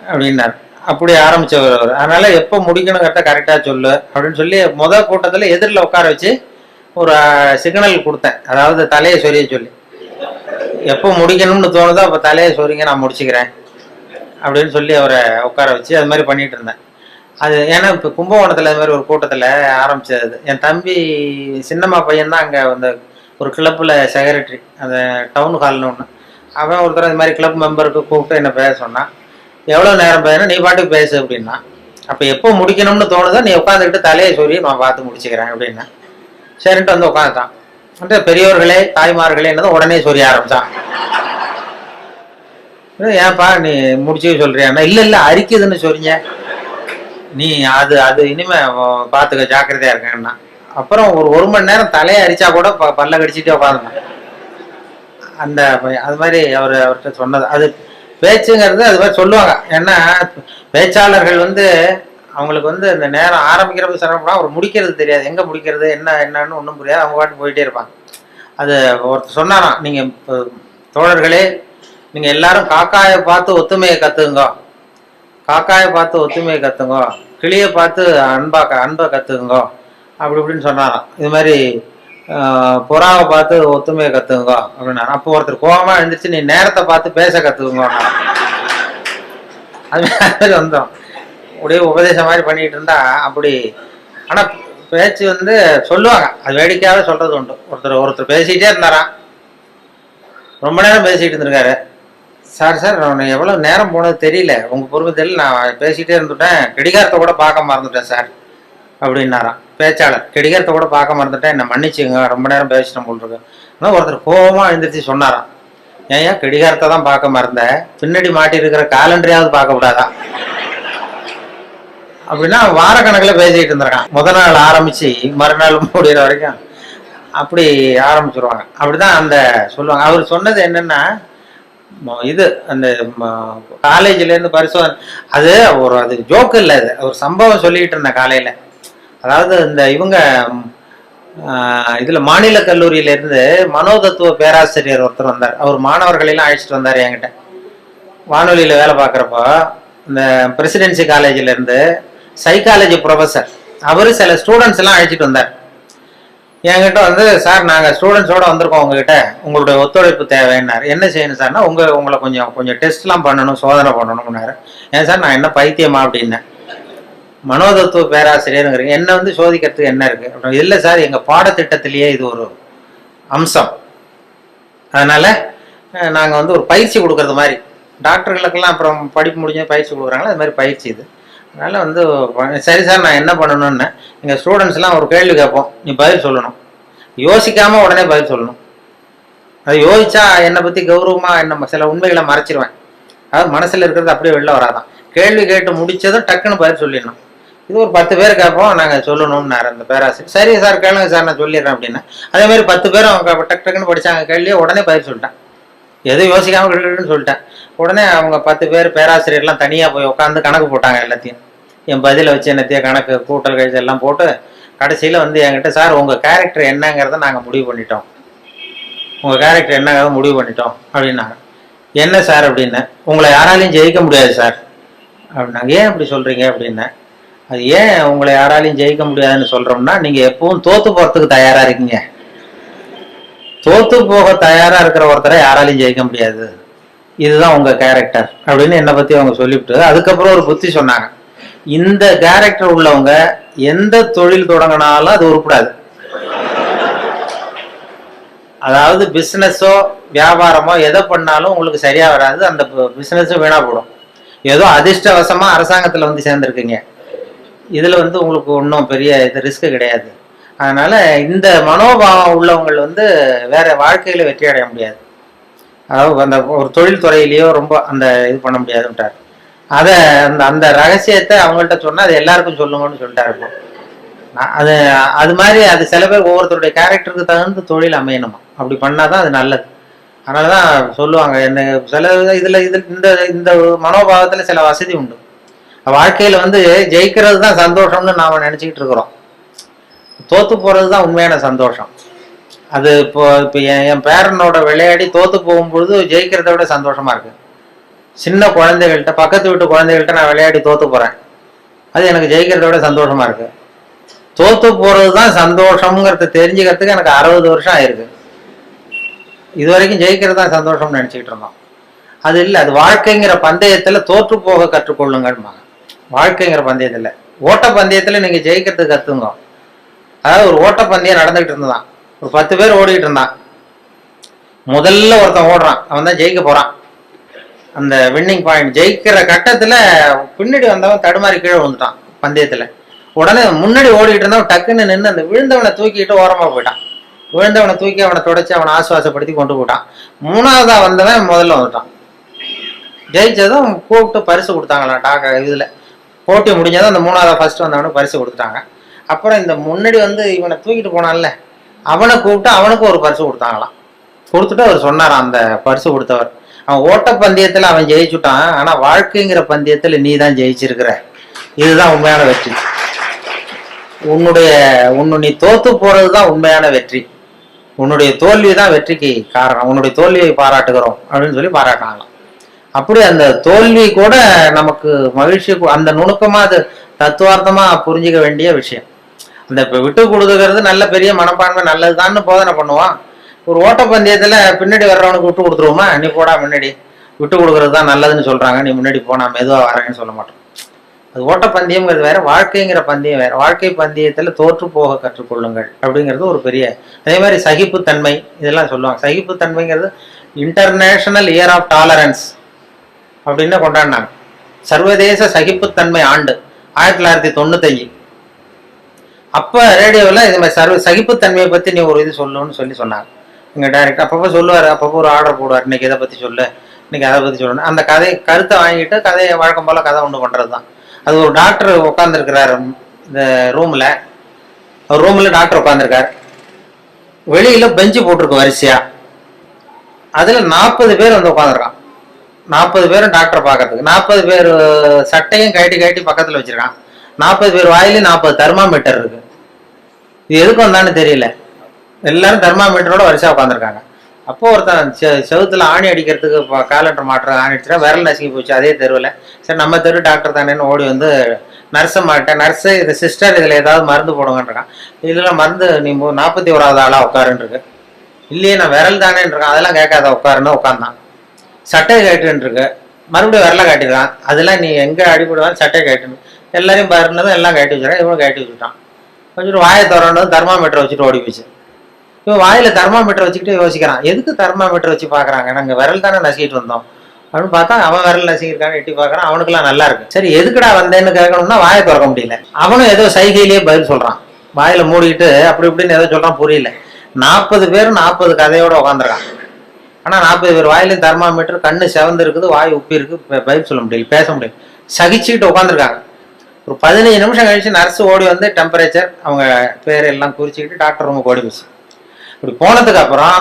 Speaker 1: அப்படின்னார். அப்படி ஆரம்பிச்சவர் அவர். அதனால எப்போ முடிக்கணுங்கிறத கரெக்டா சொல்லு அப்படின்னு சொல்லி கூட்டத்துல எதிரில் உட்கார வச்சு ஒரு சிக்னல் கொடுத்தேன். அதாவது தலையை சொரிய சொல்லி, எப்போ முடிக்கணும்னு தோணுதோ அப்போ தலையை சொரிங்க, நான் முடிச்சுக்கிறேன் அப்படின்னு சொல்லி அவரை உட்கார வச்சு அது மாதிரி பண்ணிட்டு இருந்தேன். அது ஏன்னா இப்போ கும்பகோணத்தில் அது மாதிரி ஒரு கூட்டத்தில் ஆரம்பிச்சது. என் தம்பி சின்னம்மா பையன் தான் அங்கே அந்த ஒரு கிளப்பில் செக்ரட்டரி, அந்த டவுன் ஹால்னு ஒன்று. அவன் ஒருத்தர் அது மாதிரி கிளப் மெம்பருக்கு கூப்பிட்டு என்ன பேச சொன்னான். எவ்வளோ நேரம் பேசுனா, நீ பாட்டுக்கு பேசு அப்படின்னா. அப்போ எப்போ முடிக்கணும்னு தோணுதோ நீ உட்காந்துக்கிட்டு தலையை சொல்லி நான் பார்த்து முடிச்சுக்கிறேன் அப்படின்னா. சரின்ட்டு வந்து உட்காந்துட்டான். வந்து பெரியவர்களே தாய்மார்களே என்னது உடனே சொல்லி ஆரம்பிச்சான். ஏன்பா நீ முடிச்சு சொல்றியான்னா, இல்லை இல்லை அரிக்குதுன்னு சொல்றீங்க, நீ அது அது இனிமே பார்த்துக்க ஜாக்கிரதையா இருக்கேன்னா. அப்புறம் ஒரு மணி நேரம் தலையை அரிச்சா கூட பல்ல கடிச்சிட்டே உட்காந்துட்டான் அந்த. அது மாதிரி அவர்கிட்ட சொன்னது அது பேச்சுங்கிறது அது மாதிரி சொல்லுவாங்க. ஏன்னா பேச்சாளர்கள் வந்து அவங்களுக்கு வந்து இந்த நேரம் ஆரம்பிக்கிறப்ப சிரமப்படும், அவர் முடிக்கிறது தெரியாது, எங்கே முடிக்கிறது என்னன்னு ஒன்றும் புரியாது, அவங்க பாட்டு போயிட்டே இருப்பாங்க. அது ஒருத்தர் சொன்னாராம், நீங்கள் தோழர்களே நீங்கள் எல்லாரும் காக்காயை பார்த்து ஒத்துமையை கற்றுக்குங்க, காக்காயை பார்த்து ஒத்துமையை கற்றுங்க, கிளியை பார்த்து அன்பை கற்றுக்குங்க அப்படி இப்படின்னு சொன்னாராம். இது மாதிரி புறாவை பார்த்து ஒத்துமையை கற்றுக்குங்க அப்படின்னாரு. அப்போ ஒருத்தர் கோபமாக எழுந்திரிச்சு நீ நேரத்தை பார்த்து பேச கற்றுக்குங்க. அது மாதிரி வந்தோம் அப்படியே உபதேசம் மாதிரி பண்ணிட்டு இருந்தா அப்படி. ஆனால் பேச்சு வந்து சொல்லுவாங்க, அது வேடிக்கையாகவே சொல்றது உண்டு. ஒருத்தர் பேசிக்கிட்டே இருந்தாராம், ரொம்ப நேரம் பேசிக்கிட்டு இருந்திருக்காரு. சார் நான் எவ்வளோ நேரம் போனது தெரியல, உங்கள் பொறுமை தெரியல, நான் பேசிக்கிட்டே இருந்துட்டேன், கடிகாரத்தை கூட பார்க்க மறந்துட்டேன் சார் அப்படின்னாராம் பேச்சாளர். கடிகாரத்தை கூட பார்க்க மறந்துட்டேன், என்னை மன்னிச்சுங்க, ரொம்ப நேரம் பேசிட்டேன் போல் இருக்கு. ஆனால் ஒருத்தர் கோபமாக எழுந்திரிச்சு சொன்னாராம், ஏன் கடிகாரத்தை தான் பார்க்க மறந்த, பின்னாடி மாட்டி இருக்கிற காலண்டரையாவது பார்க்க கூடாதா அப்படின்னா. வார கணக்கில் பேசிக்கிட்டு இருந்திருக்கான். முதல் நாள் ஆரம்பிச்சு மறுநாள் முடிகிற வரைக்கும் அப்படி ஆரம்பிச்சிருவாங்க. அப்படிதான் அந்த சொல்லுவாங்க. அவர் சொன்னது என்னன்னா, இது அந்த காலேஜ்ல இருந்து பரிசோதனை, அது ஜோக்கு இல்லை, அது ஒரு சம்பவம் சொல்லிக்கிட்டு இருந்தேன் காலையில. அதாவது இந்த இவங்க இதுல மாநில கல்லூரியில இருந்து மனோதத்துவ பேராசிரியர் ஒருத்தர் வந்தார். அவர் மாணவர்களெல்லாம் அழைச்சிட்டு வந்தார் என்கிட்ட. வானொலியில வேலை பார்க்குறப்போ இந்த பிரசிடென்சி காலேஜ்ல இருந்து சைக்காலஜி ப்ரொஃபஸர் அவரு சில ஸ்டூடெண்ட்ஸ் எல்லாம் அழைச்சிட்டு வந்தார் என்கிட்ட. வந்து சார் நாங்கள் ஸ்டூடெண்ட்ஸோட வந்திருக்கோம், உங்ககிட்ட உங்களுடைய ஒத்துழைப்பு தேவைன்னாரு. என்ன செய்யணும் சார்னா, உங்களை கொஞ்சம் டெஸ்ட்லாம் பண்ணணும், சோதனை பண்ணணும்னாரு. ஏன் சார் நான் என்ன பைத்தியமா அப்படின்னேன். மனோதத்துவ பேராசிரியருங்கிறீங்க, என்ன வந்து சோதிக்கிறதுக்கு என்ன இருக்கு அப்படின்னா, இல்லை சார் எங்கள் பாடத்திட்டத்திலேயே இது ஒரு அம்சம், அதனால நாங்கள் வந்து ஒரு பயிற்சி கொடுக்கறது மாதிரி, டாக்டர்களுக்கெல்லாம் அப்புறம் படிப்பு முடிஞ்ச பயிற்சி கொடுக்குறாங்களா, அது மாதிரி பயிற்சி இது. அதனால வந்து சரி சார் நான் என்ன பண்ணணும்னு, எங்கள் ஸ்டூடெண்ட்ஸ்லாம் ஒரு கேள்வி கேட்போம், நீ பதில் சொல்லணும், யோசிக்காம உடனே பதில் சொல்லணும். அது யோசிச்சா என்னை பற்றி கௌரவமாக என்ன சில உண்மைகளை மறைச்சிருவேன், அதாவது மனசில் இருக்கிறது அப்படியே வெளில வராதான். கேள்வி கேட்டு முடிச்சதும் டக்குன்னு பதில் சொல்லிடணும். இது ஒரு 10 பேர் கேட்போம், நாங்கள் சொல்லணும்னாரு அந்த பேராசிரியர். சரி சார் கேளுங்க சார் நான் சொல்லிடுறேன் அப்படின்னா. அதே மாதிரி 10 பேரும் அவங்க டக்குன்னு படித்தாங்க கேள்வியை, உடனே பதில் சொல்லிட்டேன், எதுவும் யோசிக்காமல் கிட்டுன்னு சொல்லிட்டேன். உடனே அவங்க 10 பேர் பேராசிரியர்லாம் தனியாக போய் உட்காந்து கணக்கு போட்டாங்க. எல்லாத்தையும் என் பதிலை வச்சு என்னத்தையும் கணக்கு கூட்டல் கழிச்சு எல்லாம் போட்டு கடைசியில் வந்து என்கிட்ட, சார் உங்கள் கேரக்டர் என்னங்கிறத நாங்கள் முடிவு பண்ணிட்டோம், உங்கள் கேரக்டர் என்னங்கிறத முடிவு பண்ணிட்டோம் அப்படின்னாங்க. என்ன சார் அப்படின்னு, உங்களை யாராலையும் ஜெயிக்க முடியாது சார் அப்படின்னாங்க. ஏன் அப்படி சொல்கிறீங்க அப்படின்னேன். அது ஏன் உங்களை யாராலையும் ஜெயிக்க முடியாதுன்னு சொல்கிறோம்னா, நீங்கள் எப்பவும் தோற்று போகிறதுக்கு தயாராக இருக்கீங்க, தோற்று போக தயாராக இருக்கிற ஒருத்தரை யாராலையும் ஜெயிக்க முடியாது, இதுதான் உங்கள் கேரக்டர் அப்படின்னு என்னை பற்றி அவங்க சொல்லிவிட்டு அதுக்கப்புறம் ஒரு புத்தி சொன்னாங்க. இந்த கேரக்டர் உள்ளவங்க எந்த தொழில் தொடங்கினாலும் அது உருப்படாது, அதாவது பிஸ்னஸோ வியாபாரமோ எதை பண்ணாலும் உங்களுக்கு சரியா வராது, அந்த பிஸ்னஸும் வீணா போடும். ஏதோ அதிர்ஷ்டவசமா அரசாங்கத்தில் வந்து சேர்ந்துருக்கீங்க, இதுல வந்து உங்களுக்கு ஒன்றும் பெரிய இது ரிஸ்க் கிடையாது. அதனால இந்த மனோபாவம் உள்ளவங்க வந்து வேற வாழ்க்கையில வெற்றி அடைய முடியாது, அதாவது அந்த ஒரு தொழில் துறையிலேயோ ரொம்ப அந்த இது பண்ண முடியாதுன்ட்டார். அதை அந்த ரகசியத்தை அவங்கள்ட்ட சொன்னா அது எல்லாருக்கும் சொல்லுங்கன்னு சொல்லிட்டாரு. அது மாதிரி அது சில பேர் ஒவ்வொருத்தருடைய கேரக்டருக்கு தகுந்த தொழில் அமையணுமா, அப்படி பண்ணாதான் அது நல்லது. அதனாலதான் சொல்லுவாங்க, என்ன சில இதுல இந்த மனோபாவத்துல சில வசதி உண்டு. வாழ்க்கையில வந்து ஜெயிக்கிறது தான் சந்தோஷம்னு நாம நினைச்சுக்கிட்டு இருக்கிறோம், தோத்து போறதுதான் உண்மையான சந்தோஷம். அது இப்போ என் பேரனோட விளையாடி தோத்து போகும்பொழுது ஜெயிக்கிறத விட சந்தோஷமா இருக்கு. சின்ன குழந்தைகள்கிட்ட, பக்கத்து வீட்டு குழந்தைகள்கிட்ட நான் விளையாடி தோத்து போறேன், அது எனக்கு ஜெயிக்கிறத விட சந்தோஷமா இருக்கு. தோத்து போறது தான் சந்தோஷம்ங்கிறத தெரிஞ்சுக்கிறதுக்கு எனக்கு 60 வருஷம் ஆயிருக்கு. இது வரைக்கும் ஜெயிக்கிறது தான் சந்தோஷம்னு நினைச்சுக்கிட்டு இருந்தோம். அது இல்லை, அது வாழ்க்கைங்கிற பந்தயத்துல தோற்று போக கற்றுக்கொள்ளுங்கம்மா. வாழ்க்கைங்கிற பந்தயத்துல, ஓட்ட பந்தயத்துல நீங்க ஜெயிக்கிறதுக்கு கத்துங்க. அதாவது ஒரு ஓட்ட பந்தயம் நடந்துகிட்டு இருந்தான், ஒரு 10 பேர் ஓடிக்கிட்டு இருந்தான். முதல்ல ஒருத்தன் ஓடுறான், அவன் தான் ஜெயிக்க போறான். அந்த வின்னிங் பாயிண்ட் ஜெயிக்கிற கட்டத்துல பின்னாடி வந்தவன் தடுமாறி கீழே விழுந்துட்டான் பந்தயத்துல. உடனே முன்னாடி ஓடிட்டு இருந்தவன் டக்குன்னு நின்று அந்த விழுந்தவனை தூக்கிட்டு ஓரமா போயிட்டான். விழுந்தவனை தூக்கி அவனை தொடச்சி அவனை ஆசுவாசப்படுத்தி கொண்டு போட்டான். 3வதா வந்தவன் முதல்ல வந்துட்டான். ஜெயிச்சதும் கூப்பிட்டு பரிசு கொடுத்தாங்களாம். இதுல போட்டி முடிஞ்சதும் அந்த 3வதா ஃபர்ஸ்ட் வந்தவனுக்கு பரிசு கொடுத்துட்டாங்க. அப்புறம் இந்த முன்னாடி வந்து இவனை தூக்கிட்டு போனான்ல, அவனை கூப்பிட்டு அவனுக்கு ஒரு பரிசு கொடுத்தாங்களாம். கொடுத்துட்டு அவர் சொன்னாராம், அந்த பரிசு கொடுத்தவர், அவன் ஓட்ட பந்தயத்துல அவன் ஜெயிச்சுட்டான், ஆனா வாழ்க்கைங்கிற பந்தயத்துல நீ தான் ஜெயிச்சிருக்கிற, இதுதான் உண்மையான வெற்றி. நீ தோத்து போறதுதான் உண்மையான வெற்றி, உன்னுடைய தோல்வி தான் வெற்றிக்கு காரணம், உன்னுடைய தோல்வியை பாராட்டுகிறோம் அப்படின்னு சொல்லி பாராட்டினாங்களாம். அப்படி அந்த தோல்வி கூட நமக்கு மகிழ்ச்சி, அந்த நுணுக்கமா அது தத்துவார்த்தமா புரிஞ்சுக்க வேண்டிய விஷயம். அந்த விட்டு கொடுத்துக்கிறது நல்ல பெரிய மனப்பான்மை நல்லதுதான்னு போதனை பண்ணுவான். ஒரு ஓட்டப்பந்தயத்துல பின்னாடி வர்றவனுக்கு விட்டு கொடுத்துருவோமா, நீ போடா முன்னாடி, விட்டு கொடுக்கறது தான் நல்லதுன்னு சொல்றாங்க, நீ முன்னாடி போனா மெதுவா வரேன்னு சொல்ல மாட்டோம். அது ஓட்டப்பந்தயம்ங்கிறது வேற, வாழ்க்கைங்கிற பந்தயம் வேற. வாழ்க்கை பந்தயத்துல தோற்று போக கற்றுக்கொள்ளுங்கள் அப்படிங்கிறது ஒரு பெரிய. அதே மாதிரி சகிப்புத்தன்மை இதெல்லாம் சொல்லுவாங்க. சகிப்புத்தன்மைங்கிறது இன்டர்நேஷனல் இயர் ஆஃப் டாலரன்ஸ் அப்படின்னு கொண்டாடினாங்க. சர்வதேச சகிப்புத்தன்மை ஆண்டு 1995. அப்ப ரேடியோவில் இது மாதிரி சகிப்புத்தன்மையை பத்தி நீ ஒரு இது சொல்லுன்னு சொன்னாங்க. எங்க டைரக்டர் அப்பப்போ சொல்லுவாரு, அப்பப்போ ஒரு ஆர்டர் போடுவார், இன்னைக்கு இதை பத்தி சொல்லு, இன்னைக்கு அதை பத்தி சொல்லணும். அந்த கருத்தை வாங்கிட்டு கதையை வழக்கம் போல கதை ஒன்று பண்றது தான். அது ஒரு டாக்டர் உட்காந்துருக்கிறாரு இந்த ரூம்ல டாக்டர் உட்காந்துருக்காரு. வெளியில பெஞ்சு போட்டிருக்கு வரிசையா, அதுல 40 பேர் வந்து உட்காந்துருக்கான். 40 பேரும் டாக்டரை பார்க்கறதுக்கு. 40 பேர் சட்டையும் கட்டி பக்கத்துல வச்சிருக்கான். 40 பேர் வாயிலும் 40 தெர்மாமீட்டர் இருக்கு. இது எதுக்கு வந்தான்னு தெரியல. எல்லாரும் தெர்மாமீட்டரோட வரிசையா உட்காந்துருக்காங்க. அப்போ ஒருத்தன் செவுத்துல ஆணி அடிக்கிறதுக்கு காலண்டர் மாற்ற ஆணி அடிச்சுனா விரல் நசுங்கி போச்சு அதே தெருவில். சரி நம்ம தெரு டாக்டர் தானேன்னு ஓடி வந்து நர்ஸை மாட்டேன், நர்ஸு இது சிஸ்டர் இதில் ஏதாவது மருந்து போடுங்கன்றான். இதில் மருந்து நீ 41வது ஆளாக உட்காருன்னு இருக்கு. இல்லையே நான் விரல் தானேன்னு இருக்கான். அதெல்லாம் கேட்காத உட்காருன்னு உட்காந்தான். சட்டையை கேட்டுன்னு இருக்கு, மறுபடியும் விரலை காட்டிடுறான். அதெல்லாம் நீ எங்கே அடிபடுவான்னு சட்டையை கேட்டுன்னு எல்லாரையும் பாருனதும் எல்லாம் கட்டி வச்சுருக்கான். இவனும் கட்டி வச்சுட்டான். வச்சுட்டு வாயை திறந்ததும் தெர்மாமீட்டர் வச்சுட்டு ஓடி போச்சு. இவன் வாயில தெர்மாமீட்டர் வச்சுக்கிட்டு யோசிக்கிறான், எதுக்கு தெர்மாமீட்டர் வச்சு பாக்குறாங்க, நாங்க விரல் தானே நசிக்கிட்டு வந்தோம் அப்படின்னு பார்த்தா அவன் விரல் நசிக்கிருக்கான்னு எட்டி பாக்குறான். அவனுக்குலாம் நல்லா இருக்கு. சரி எதுக்குடா வந்தேன்னு கேட்கணும்னா வாயை திறக்க முடியல. அவனும் ஏதோ சைகையிலேயே பதில் சொல்றான், வாயில மூடிக்கிட்டு அப்படி இப்படின்னு ஏதோ சொல்றான், புரியல. 40 பேர் 40 கதையோட உட்காந்துருக்கான். ஆனா 40 பேர் வாயிலும் தெர்மாமீட்டர், கண்ணு செவந்து இருக்குது, வாய் உப்பி இருக்கு, பதில் சொல்ல முடியல, பேச முடியல, சகிச்சுக்கிட்டு உட்காந்துருக்காங்க. ஒரு 15 நிமிஷம் கழிச்சு நர்ஸ் ஓடி வந்து டெம்பரேச்சர் அவங்க பேர் எல்லாம் குறிச்சுக்கிட்டு டாக்டர் ரூமுக்கு ஓடி போச்சு. இப்படி போனதுக்கு அப்புறம்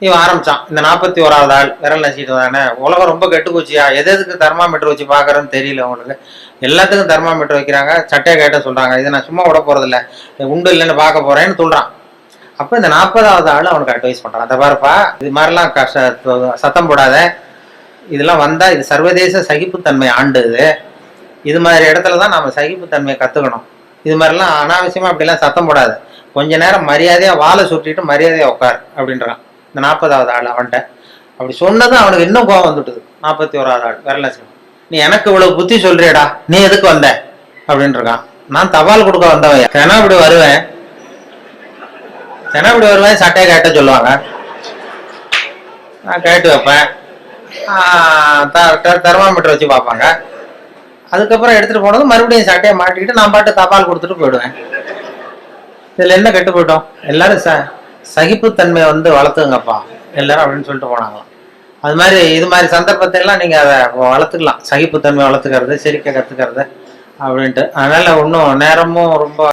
Speaker 1: இவன் ஆரம்பிச்சான், இந்த 41வது ஆள் விரல் நசிக்கிட்டு தானே, உலகம் ரொம்ப கெட்டு போச்சியா, எதுக்கு தெர்மாமீட்டர் வச்சு பாக்குறேன்னு தெரியல அவங்களுக்கு, எல்லாத்துக்கும் தெர்மாமீட்டர் வைக்கிறாங்க, சட்டையை கேட்ட சொல்றாங்க, இதை நான் சும்மா விட போறது இல்லை, உண்டு இல்லைன்னு பார்க்க போறேன்னு சொல்றான். அப்ப இந்த 40வது ஆள் அவனுக்கு அட்வைஸ் பண்றான், அந்த பாருப்பா இது மாதிரிலாம் சத்தம் போடாத, இதெல்லாம் வந்தா இது சர்வதேச சகிப்புத்தன்மை ஆண்டு, இது மாதிரி இடத்துலதான் நாம சகிப்புத்தன்மையை கத்துக்கணும், இது மாதிரிலாம் அனாவசியமா அப்படிலாம் சத்தம் போடாது, கொஞ்ச நேரம் மரியாதையா வாழை சுட்டிட்டு மரியாதையா உட்கார் அப்படின்றான் இந்த 40வது ஆள் அவன்கிட்ட. அப்படி சொன்னதும் அவனுக்கு இன்னும் கோவம் வந்துட்டுது. 41வது ஆள் விரல நீ எனக்கு இவ்வளவு புத்தி சொல்றியடா, நீ எதுக்கு வந்த அப்படின்னு இருக்கான். நான் தபால் கொடுக்க வந்தவன், தினப்படி வருவேன், சட்டையை கேட்ட சொல்லுவாங்க, நான் கேட்டு வைப்பேன், தெர்மாமீட்டர் வச்சு பார்ப்பாங்க, அதுக்கப்புறம் எடுத்துட்டு போனதும் மறுபடியும் சட்டையை மாட்டிக்கிட்டு நான் பாட்டு தபால் கொடுத்துட்டு போயிடுவேன். இதுல என்ன கெட்டு போயிட்டோம், எல்லாரும் சகிப்புத்தன்மையை வந்து வளர்த்துங்கப்பா எல்லாரும் அப்படின்னு சொல்லிட்டு போனாங்களாம். அது மாதிரி இது மாதிரி சந்தர்ப்பத்தை எல்லாம் நீங்க அதை வளர்த்துக்கலாம், சகிப்புத்தன்மை வளர்த்துக்கிறது, சிரிக்க கத்துக்கிறது அப்படின்ட்டு. அதனால இன்னும் நேரமும் ரொம்ப